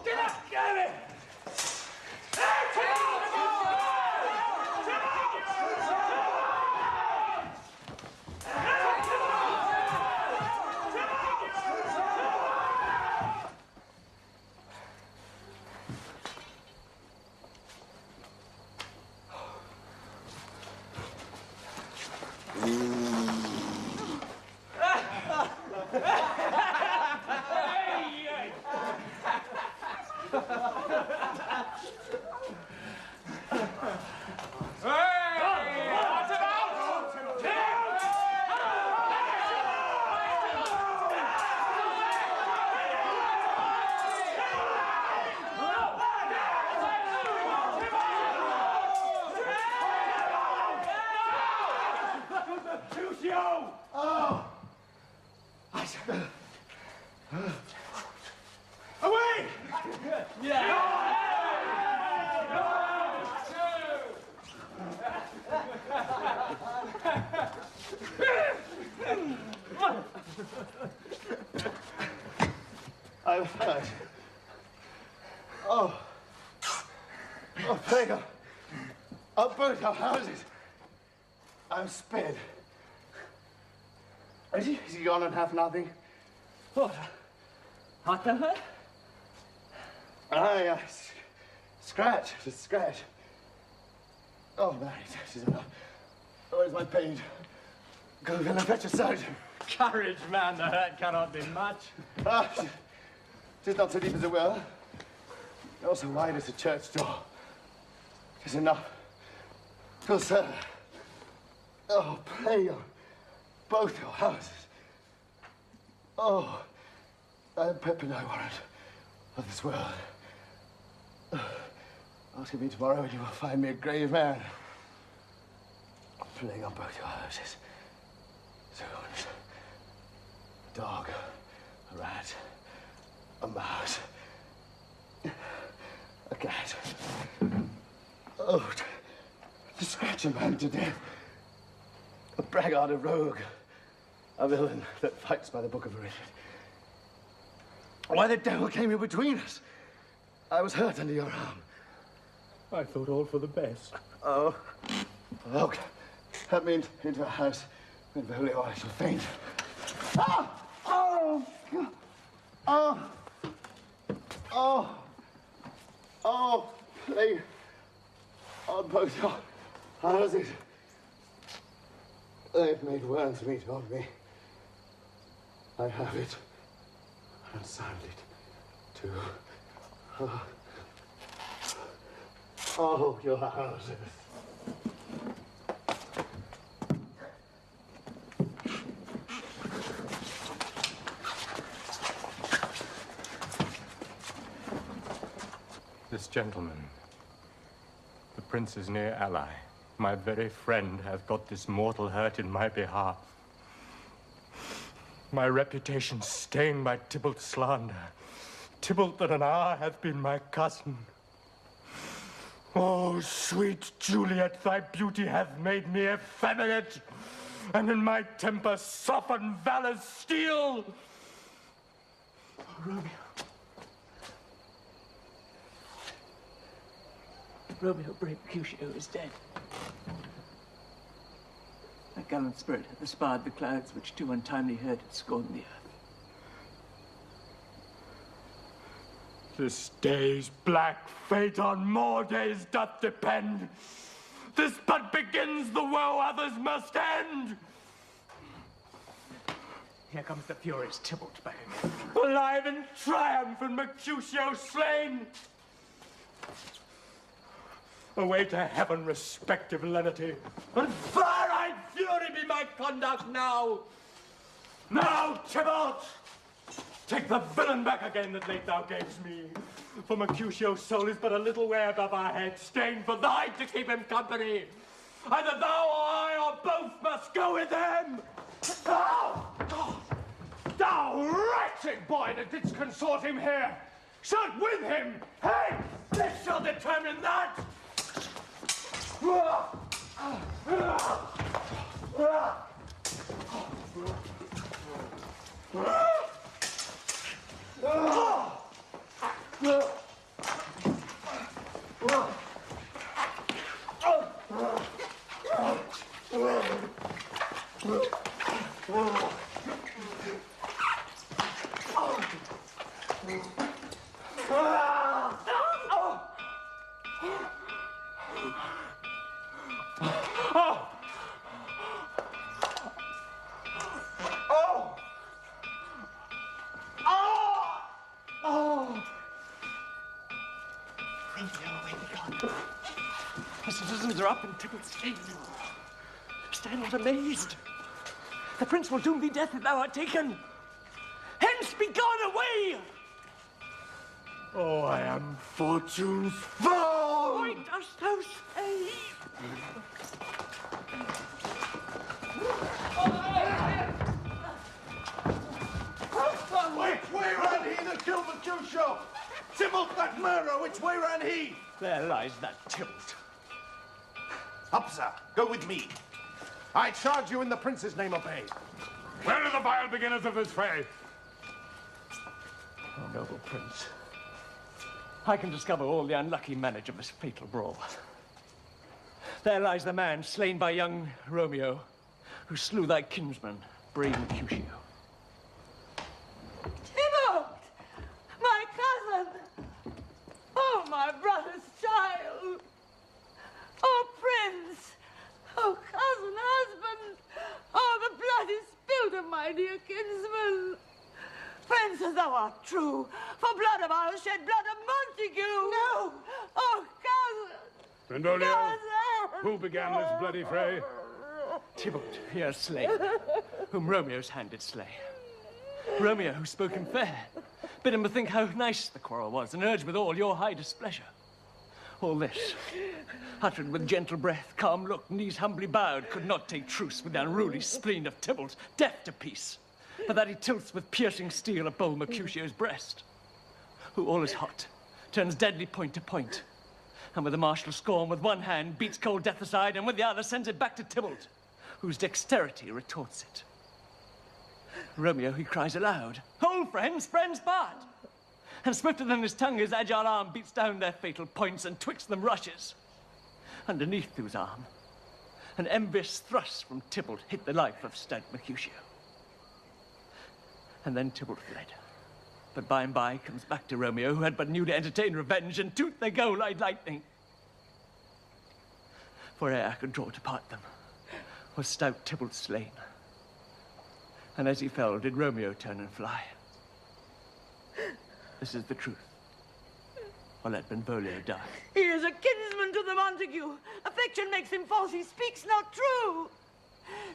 Get up! Get it! Oh! Away! I've heard. Oh, plague on both our houses. I'm spared. Is he gone and have nothing? What? Art thou hurt? Aye, scratch, just scratch. Oh, Mary, that is enough. Where's my pain? Go, villain, fetch a surgeon. Courage, man, the hurt cannot be much. Ah, 'tis not so deep as it were, nor so wide as a church door. 'Tis enough. Good sir. Oh, plague on both your houses. Oh, I am Pip and I warrant of this world. Ask me tomorrow and you will find me a grave man. Plague on both your houses. Soon. A dog, a rat, a mouse, a cat. Oh, to scratch a man to death. A braggart, a rogue, a villain that fights by the book of Richard. Why the devil came you between us? I was hurt under your arm. I thought all for the best. Oh, look, help me into a house with holy oil. I shall faint. Ah! Oh! Oh! Oh! Oh! Plague on both your houses. They've made worms meat of me. I have it. And sound it too. Oh, your houses. This gentleman, the prince's near ally, my very friend, hath got this mortal hurt in my behalf. My reputation stained by Tybalt's slander. Tybalt that an hour hath been my cousin. Oh, sweet Juliet, thy beauty hath made me effeminate, and in my temper softened valor's steel. Oh, Romeo. Romeo, brave Mercutio, is dead. That gallant spirit hath aspired the clouds which too untimely hurt had scorned the earth. This day's black fate on more days doth depend. This but begins the woe others must end. Here comes the furious Tybalt back again. Alive in triumph and Mercutio slain. Away to heaven, respective lenity, and far-eyed fury be my conduct now. Now, Tybalt, take the villain back again that late thou gavest me. For Mercutio's soul is but a little way above our heads, stained for thine to keep him company. Either thou or I or both must go with him. Thou wretched boy that didst consort him here, shalt with him. Hey, this shall determine that. The citizens are up in Tybalt's cave. Stand not amazed. The prince will doom thee death if thou art taken. Hence, be gone away! Oh, I am fortune's foe! Why dost thou stay? murderer, which way ran he? There lies that Tybalt. Up, sir. Go with me. I charge you in the prince's name, obey. Where are the vile beginners of this fray? Oh, noble prince, I can discover all the unlucky manage of this fatal brawl. There lies the man slain by young Romeo, who slew thy kinsman, brave Mercutio. Tybalt! My cousin! Oh, my brother's child! Oh, prince! Oh, cousin, husband! Oh, the blood is spilled of my dear kinsman! Prince, as thou art true, for blood of ours shed blood of Montague! No! Oh, cousin! Benvolio, Cousin! who began this bloody fray? Tybalt, here slain, whom Romeo's hand did slay. Romeo, who spoke him fair, bid him bethink how nice the quarrel was, and urged with all your high displeasure. All this, uttered with gentle breath, calm look, knees humbly bowed, could not take truce with the unruly spleen of Tybalt, deaf to peace, but that he tilts with piercing steel at bold Mercutio's breast, who all is hot, turns deadly point to point, and with a martial scorn with one hand beats cold death aside, and with the other sends it back to Tybalt, whose dexterity retorts it. Romeo, he cries aloud, "Hold, friends, friends part!" And swifter than his tongue, his agile arm beats down their fatal points, and twixt them rushes. Underneath whose arm, an envious thrust from Tybalt hit the life of stout Mercutio. And then Tybalt fled. But by and by comes back to Romeo, who had but new to entertain revenge, and toot they go like lightning. For ere I could draw to part them, was stout Tybalt slain. And as he fell, did Romeo turn and fly. This is the truth. Or let Benvolio die. He is a kinsman to the Montague. Affection makes him false, he speaks not true.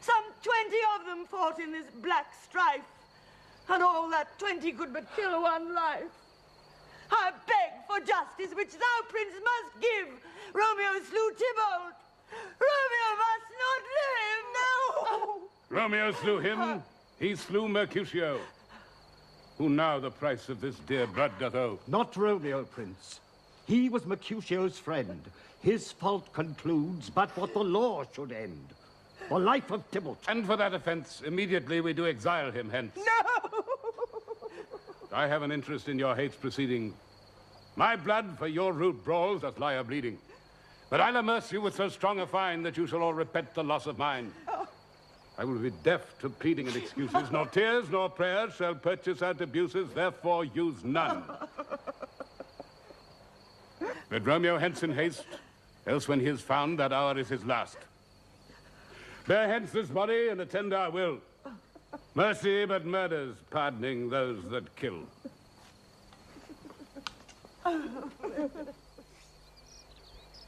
Some 20 of them fought in this black strife, and all that 20 could but kill one life. I beg for justice, which thou, prince, must give. Romeo slew Tybalt. Romeo must not live. No! Romeo slew him, he slew Mercutio. Who now the price of this dear blood doth owe? Not Romeo, Prince. He was Mercutio's friend. His fault concludes but what the law should end. The life of Tybalt. And for that offense, immediately we do exile him hence. No! I have an interest in your hate's proceeding. My blood for your rude brawls doth lie a-bleeding. But I'll amerce you with so strong a fine that you shall all repent the loss of mine. I will be deaf to pleading and excuses, nor tears nor prayers shall purchase out abuses, therefore use none. But Romeo hence in haste, else when he is found, that hour is his last. Bear hence this body and attend our will. Mercy but murders, pardoning those that kill.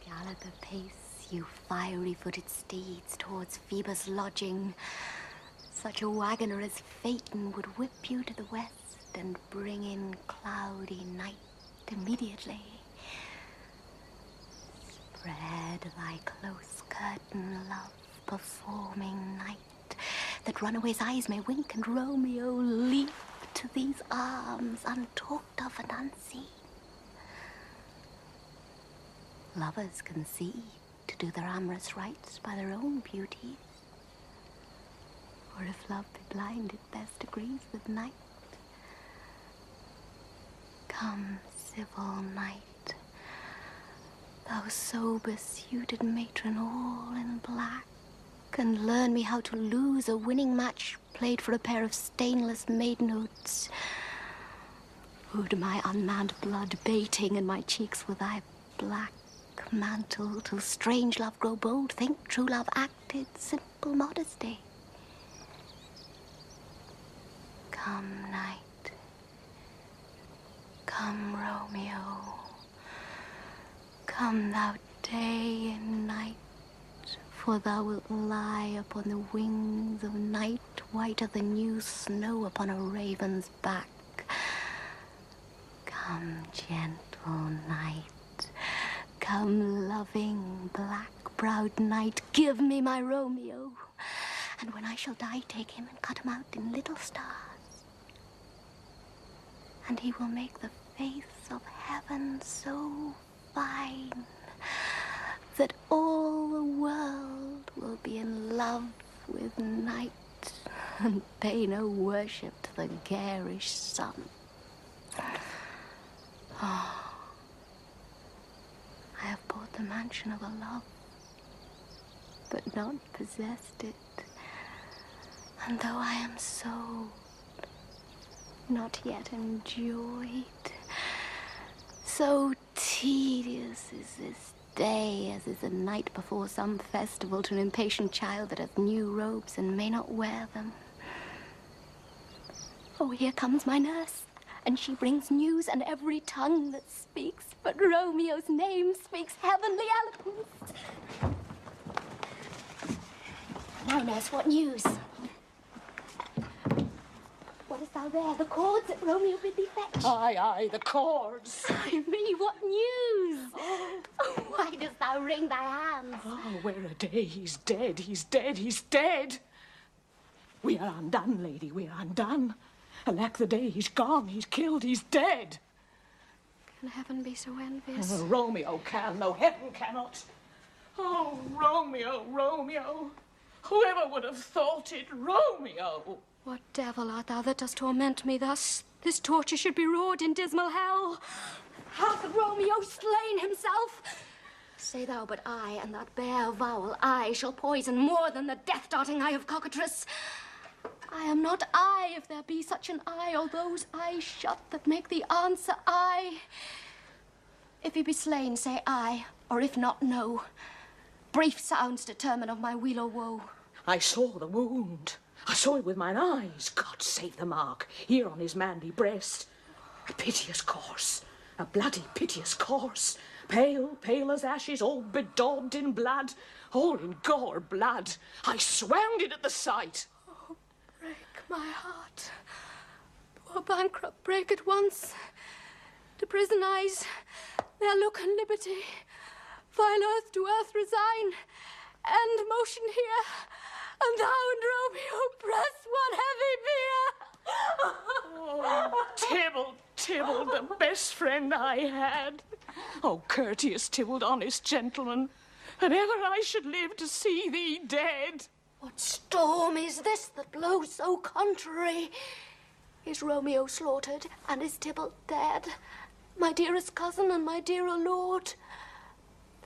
Gallop apace, you fiery-footed steeds, towards Phoebus' lodging. Such a wagoner as Phaeton would whip you to the west and bring in cloudy night immediately. Spread thy close curtain, love, performing night, that runaways' eyes may wink and Romeo leap to these arms, untalked of and unseen. Lovers concede to do their amorous rites by their own beauties. Or if love be blind, it best agrees with night. Come, civil night, thou sober-suited matron all in black, and learn me how to lose a winning match played for a pair of stainless maidenhoods. Would my unmanned blood baiting in my cheeks with thy black mantle, till strange love grow bold, think true love acted simple modesty. Come, night. Come, Romeo. Come, thou day and night, for thou wilt lie upon the wings of night, whiter than new snow upon a raven's back. Come, gentle night. Come, loving, black-browed night, give me my Romeo. And when I shall die, take him and cut him out in little stars. And he will make the face of heaven so fine that all the world will be in love with night and pay no worship to the garish sun. Oh, I have bought the mansion of a love, but not possessed it. And though I am sold, not yet enjoyed, so tedious is this day as is a night before some festival to an impatient child that hath new robes and may not wear them. Oh, here comes my nurse, and she brings news, and every tongue that speaks but Romeo's name speaks heavenly eloquence. Now, nurse, what news? What is thou there? The cords that Romeo bid thee fetch? Aye, aye, the cords. Ay me, what news? Oh, why dost thou wring thy hands? Oh, where a day, he's dead, he's dead, he's dead. We are undone, lady, we are undone. Alack the day, he's gone, he's killed, he's dead. Can heaven be so envious? Oh, Romeo can, no, heaven cannot. Oh, Romeo, Romeo. Whoever would have thought it, Romeo? What devil art thou that dost torment me thus? This torture should be roared in dismal hell. Hath Romeo slain himself? Say thou but I, and that bare vowel I shall poison more than the death-darting eye of cockatrice. I am not I, if there be such an eye, or those eyes shut that make the answer I. If he be slain, say I, or if not, no. Brief sounds determine of my weal or woe. I saw the wound. I saw it with mine eyes. God save the mark, here on his manly breast. A piteous course, a bloody piteous course. Pale, pale as ashes, all bedaubed in blood, all in gore blood. I swounded at the sight. Oh, break my heart. Poor bankrupt, break at once. To prison eyes, their look and liberty. Vile earth to earth resign, and motion here. And thou and Romeo press one heavy bier. Oh, Tybalt, Tybalt, the best friend I had. Oh, courteous Tybalt, honest gentleman, and ever I should live to see thee dead. What storm is this that blows so contrary? Is Romeo slaughtered, and is Tybalt dead? My dearest cousin and my dearer lord?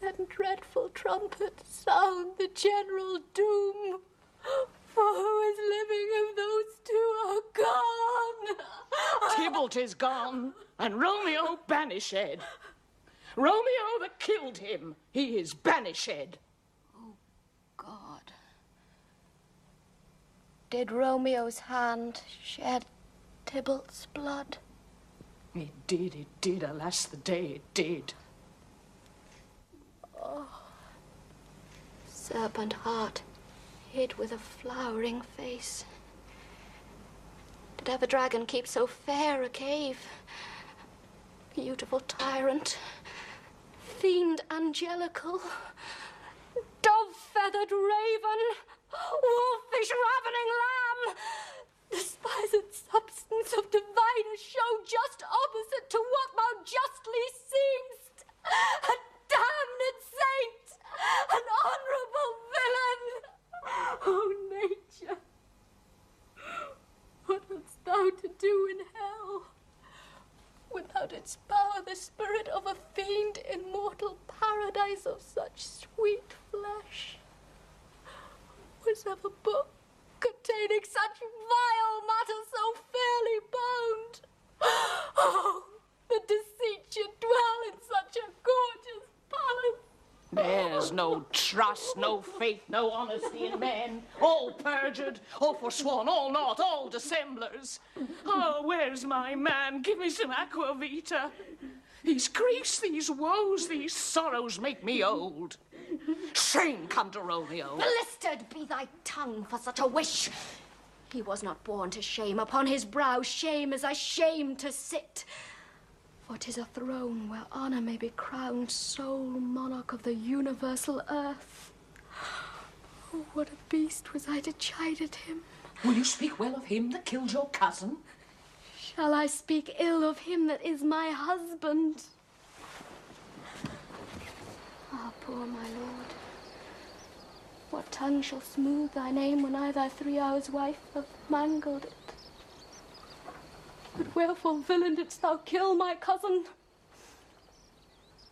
Then dreadful trumpet sound the general doom. For who is living if those two are gone? Tybalt is gone, and Romeo banished. Romeo that killed him, he is banished. Oh, God. Did Romeo's hand shed Tybalt's blood? It did, alas the day it did. Oh, serpent heart, hid with a flowering face. Did ever dragon keep so fair a cave? Beautiful tyrant, fiend angelical, dove-feathered raven, wolfish ravening lamb, despised substance of diviner show just opposite to what thou justly seemst, a damned saint, an honourable villain. Oh, nature, what hadst thou to do in hell? Without its power, the spirit of a fiend in mortal paradise of such sweet flesh. Was ever book containing such vile matter so fairly bound? Oh, the deceit should dwell in such a gorgeous palace. There's no trust, no faith, no honesty in men. All perjured, all forsworn, all naught, all dissemblers. Oh, where's my man? Give me some aqua vita. These griefs, these woes, these sorrows make me old. Shame come to Romeo. Blistered be thy tongue for such a wish. He was not born to shame. Upon his brow shame is a shame to sit. For 'tis a throne where honor may be crowned, sole monarch of the universal earth. Oh, what a beast was I to chide at him. Will you speak well of him that killed your cousin? Shall I speak ill of him that is my husband? Ah, poor my lord, what tongue shall smooth thy name when I, thy 3 hours' wife, have mangled it? But wherefore, villain, didst thou kill my cousin?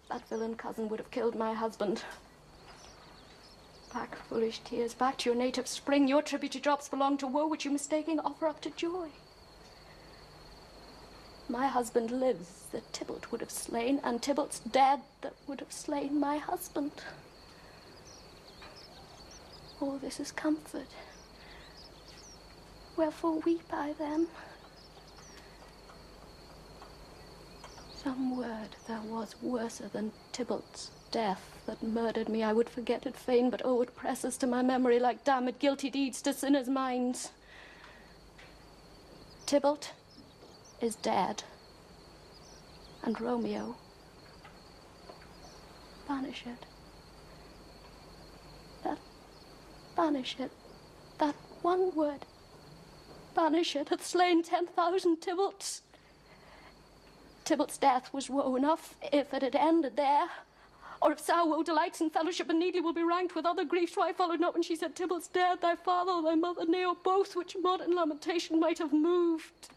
That villain cousin would have killed my husband. Back, foolish tears, back to your native spring. Your tributary drops belong to woe, which you mistaking offer up to joy. My husband lives that Tybalt would have slain, and Tybalt's dead that would have slain my husband. All this is comfort. Wherefore weep I then? Some word there was worser than Tybalt's death that murdered me. I would forget it fain, but oh, it presses to my memory like damned guilty deeds to sinners' minds. Tybalt is dead, and Romeo, banish it. Banish it. That one word, banish it, hath slain 10,000 Tybalts. Tybalt's death was woe enough, if it had ended there. Or if sour woe delights in fellowship and needly will be ranked with other griefs, why followed not when she said, Tybalt's dead, thy father or thy mother, nay, or both, which modern lamentation might have moved.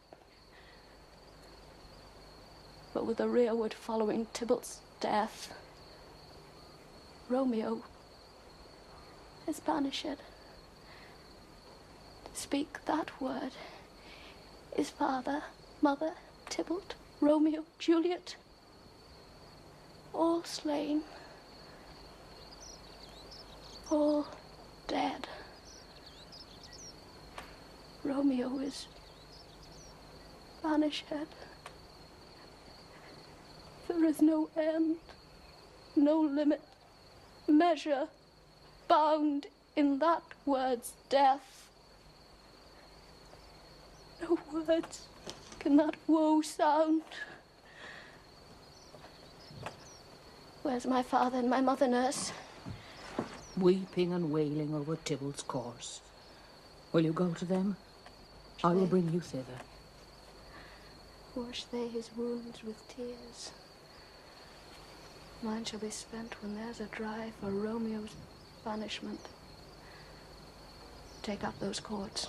But with the rearward following Tybalt's death, Romeo is banished. To speak that word is father, mother, Tybalt, Romeo, Juliet, all slain, all dead. Romeo is banished. There is no end, no limit, measure, bound in that word's death. No words can that woe sound. Where's my father and my mother, nurse? Weeping and wailing over Tybalt's corse. Will you go to them? I will bring you thither. Wash they his wounds with tears. Mine shall be spent when there's a dry for Romeo's banishment. Take up those cords.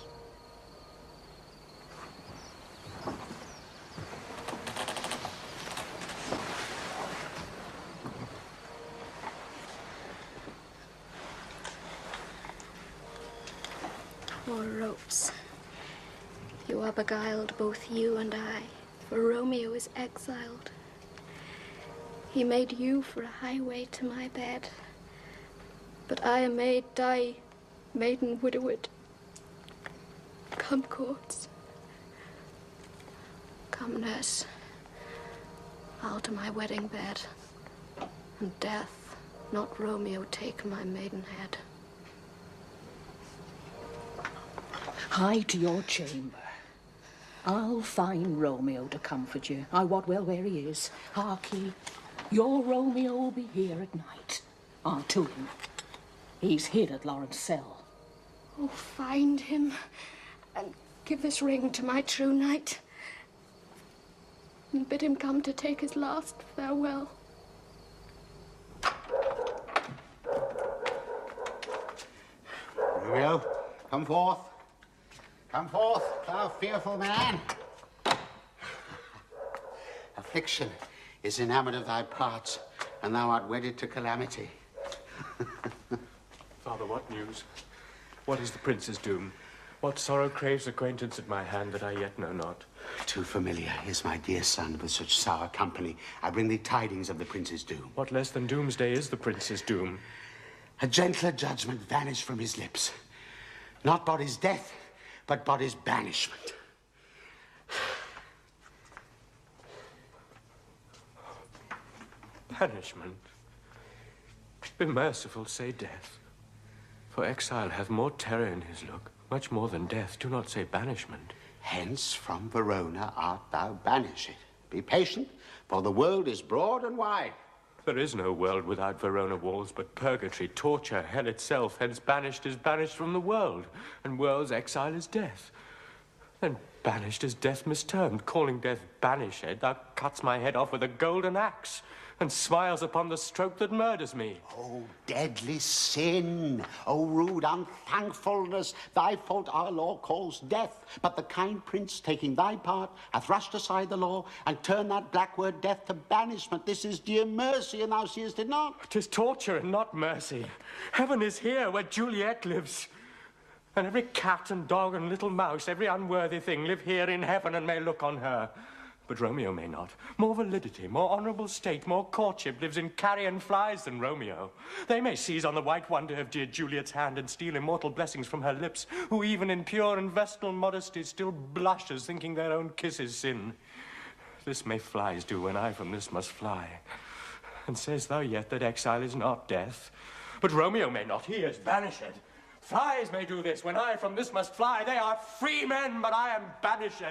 Poor ropes. You are beguiled, both you and I, for Romeo is exiled. He made you for a highway to my bed, but I am made die, maiden widowed. Come, cords. Come, nurse. I'll to my wedding bed, and death, not Romeo, take my maidenhead. Hie to your chamber. I'll find Romeo to comfort you. I wot well where he is. Hark ye, your Romeo will be here at night. I'll to him. He's hid at Lawrence cell. Oh, find him, and give this ring to my true knight, and bid him come to take his last farewell. Romeo, come forth. Come forth, thou fearful man. Affliction is enamoured of thy parts, and thou art wedded to calamity. Father, what news? What is the prince's doom? What sorrow craves acquaintance at my hand that I yet know not? Too familiar is my dear son with such sour company. I bring thee tidings of the prince's doom. What less than doomsday is the prince's doom? A gentler judgment vanished from his lips. Not body's death, but body's banishment. Banishment? Be merciful, say death. For exile hath more terror in his look, much more than death. Do not say banishment. Hence from Verona art thou banished. Be patient, for the world is broad and wide. There is no world without Verona walls, but purgatory, torture, hell itself. Hence banished is banished from the world, and world's exile is death. Then Banished is death mistermed. Calling death banished, thou cuts my head off with a golden axe, and smiles upon the stroke that murders me. Oh, deadly sin! Oh, rude unthankfulness! Thy fault our law calls death, but the kind prince, taking thy part, hath rushed aside the law, and turned that black word death to banishment. This is dear mercy, and thou seest it not. 'Tis torture and not mercy. Heaven is here, where Juliet lives. And every cat and dog and little mouse, every unworthy thing, live here in heaven and may look on her. But Romeo may not. More validity, more honourable state, more courtship lives in carrion flies than Romeo. They may seize on the white wonder of dear Juliet's hand and steal immortal blessings from her lips, who even in pure and vestal modesty still blushes, thinking their own kiss is sin. This may flies do when I from this must fly. And sayest thou yet that exile is not death? But Romeo may not, he is banished. Flies may do this when I from this must fly. They are free men, but I am banished.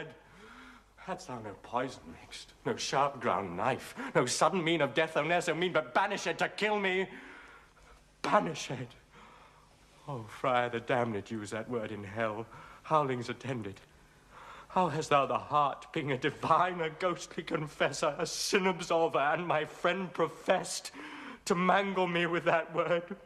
Hadst thou no poison mixed, no sharp ground knife, no sudden mean of death, though ne'er so mean, but banished to kill me? Banished. Oh, friar, the damned use that word in hell. Howlings attend it. How hast thou the heart, being a divine, a ghostly confessor, a sin absolver, and my friend professed, to mangle me with that word?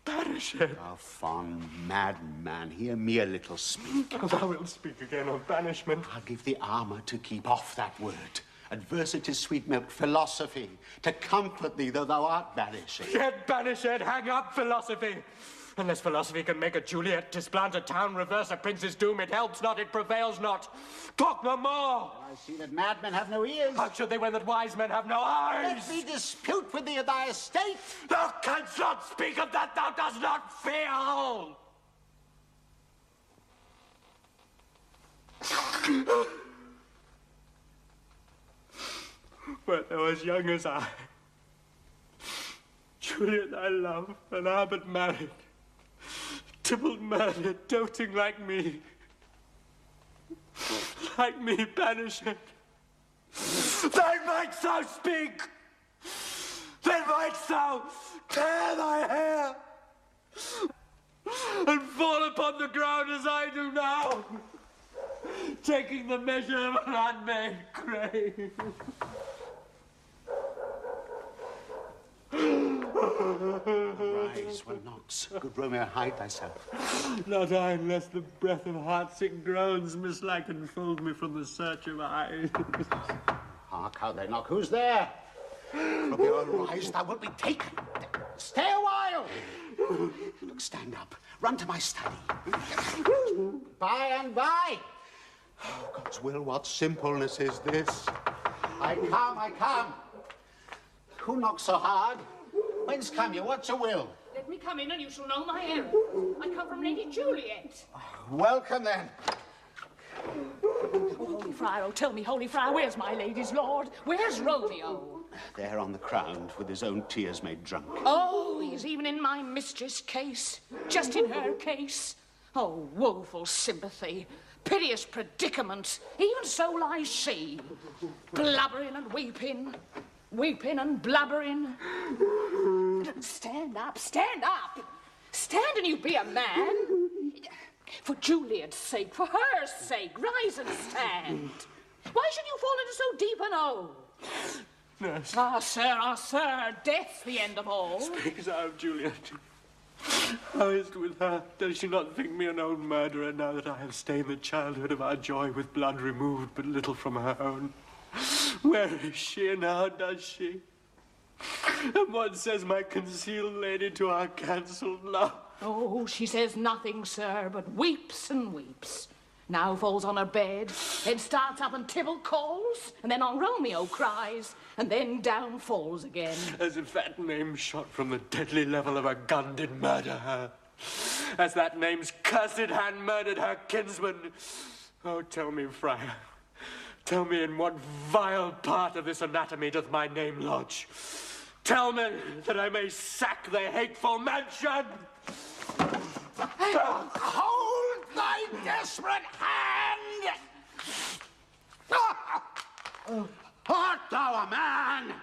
Banished. Thou fond madman, hear me a little speak. Thou wilt speak again of banishment. I'll give thee armour to keep off that word. Adversity's sweet milk, philosophy, to comfort thee though thou art banished. Yet banished, hang up philosophy. Unless philosophy can make a Juliet, displant a town, reverse a prince's doom, it helps not, it prevails not. Talk no more. I see that madmen have no ears. How should they when that wise men have no eyes? Let me dispute with thee of thy estate. Thou canst not speak of that thou dost not feel. Wert thou as young as I, Juliet I love, and are but married, Tybalt murdered, doting like me banished, then mightst thou speak, then mightst thou tear thy hair, and fall upon the ground as I do now, taking the measure of an unmade grave. Rise, one knocks. Good Romeo, hide thyself. Not I, unless the breath of heart-sick groans mislike enfold me from the search of eyes. Hark how they knock. Who's there? Romeo, arise, thou wilt be taken. Stay a while. Look, stand up. Run to my study. By and by. Oh, God's will, what simpleness is this? I come. Who knocks so hard? Whence come you? What's your will? Let me come in and you shall know my errand. I come from Lady Juliet. Welcome, then. Oh, Holy Friar, oh, tell me, Holy Friar, where's my lady's lord? Where's Romeo? There on the ground, with his own tears made drunk. Oh, he's even in my mistress' case. Just in her case. Oh, woeful sympathy. Piteous predicament. Even so lies she. Blubbering and weeping. Weeping and blubbering. Stand up, stand up. Stand and you be a man. For Juliet's sake, for her sake, rise and stand. Why should you fall into so deep an hole? Nurse. Ah, sir, death's the end of all. Speak thou of Juliet. How is it with her? Does she not think me an old murderer now that I have stained the childhood of our joy with blood removed but little from her own? Where is she and how does she? And what says my concealed lady to our cancelled love? Oh, she says nothing, sir, but weeps and weeps. Now falls on her bed, then starts up and Tybalt calls, and then on Romeo cries, and then down falls again. As if that name shot from the deadly level of a gun did murder her. As that name's cursed hand murdered her kinsman. Oh, tell me, friar, tell me in what vile part of this anatomy doth my name lodge? Tell me that I may sack the hateful mansion! Hold thy desperate hand! Art thou a man?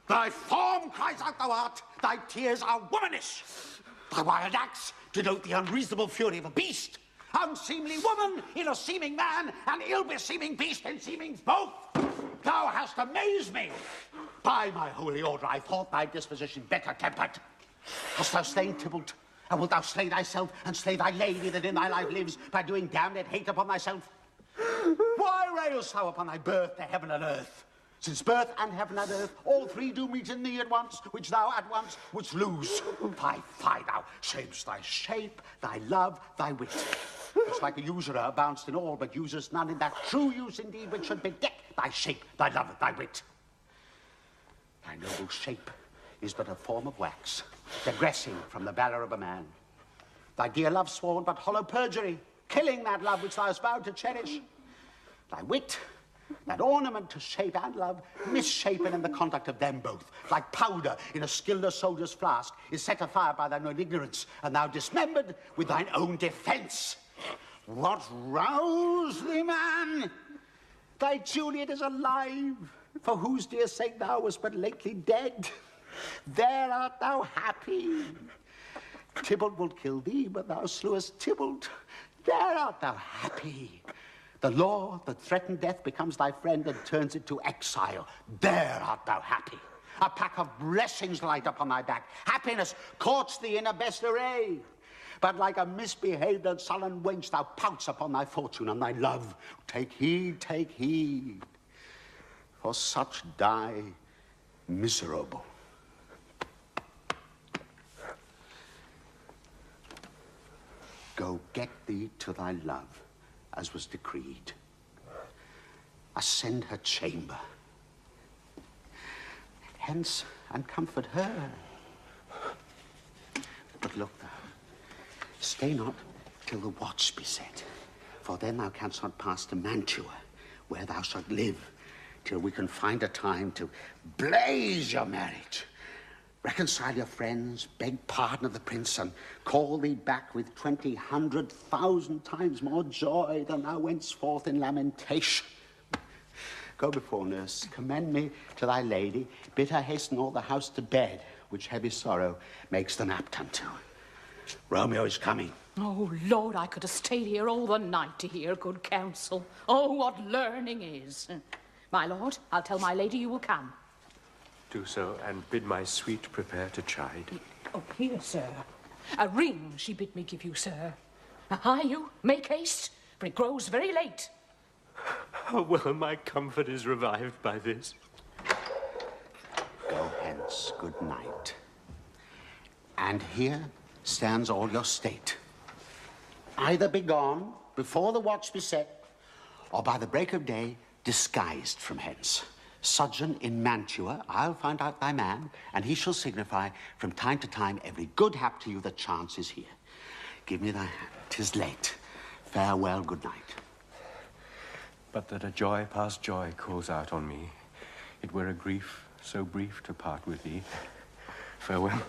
Thy form cries out thou art, thy tears are womanish. Thy wild acts denote the unreasonable fury of a beast. unseemly woman in a seeming man, and ill-beseeming beast in seemings both. Thou hast amazed me. By my holy order, I thought thy disposition better tempered. Hast thou slain Tybalt, and wilt thou slay thyself, and slay thy lady that in thy life lives, by doing damned hate upon thyself? Why railst thou upon thy birth to heaven and earth? Since birth and heaven and earth, all three do meet in thee at once, which thou at once wouldst lose. Fie, thou shamest thy shape, thy love, thy wit. Just like a usurer, bounced in all, but usest none in that true use indeed which should bedeck thy shape, thy love, thy wit. Thy noble shape is but a form of wax, digressing from the valor of a man. Thy dear love sworn but hollow perjury, killing that love which thou hast vowed to cherish. Thy wit, that ornament to shape and love, misshapen in the conduct of them both, like powder in a skilled soldier's flask, is set afire by thine own ignorance, and thou dismembered with thine own defense. What roused thee, man? Thy Juliet is alive, for whose dear sake thou wast but lately dead. There art thou happy. Tybalt will kill thee, but thou slewest Tybalt. There art thou happy. The law that threatened death becomes thy friend and turns it to exile. There art thou happy. A pack of blessings light upon thy back. Happiness courts thee in a best array. But like a misbehaved and sullen wench, thou pouts upon thy fortune and thy love. Take heed, for such die miserable. Go get thee to thy love, as was decreed. Ascend her chamber. Hence, and comfort her. But look thou, stay not till the watch be set, for then thou canst not pass to Mantua, where thou shalt live, till we can find a time to blaze your marriage. Reconcile your friends, beg pardon of the prince, and call thee back with 20,100,000 times more joy than thou wentst forth in lamentation. Go before, nurse, commend me to thy lady, bid her hasten all the house to bed, which heavy sorrow makes them apt unto. Romeo is coming. Oh, Lord, I could have stayed here all the night to hear good counsel. Oh, what learning is. My lord, I'll tell my lady you will come. Do so, and bid my sweet prepare to chide. Oh, here, sir. A ring she bid me give you, sir. Hie you, make haste, for it grows very late. How well my comfort is revived by this. Go hence, good night. And here stands all your state. Either be gone before the watch be set, or by the break of day disguised from hence. Sojourn in Mantua, I'll find out thy man, and he shall signify from time to time every good hap to you that chances here. Give me thy hand, 'tis late. Farewell, good night. But that a joy past joy calls out on me, it were a grief so brief to part with thee. Farewell.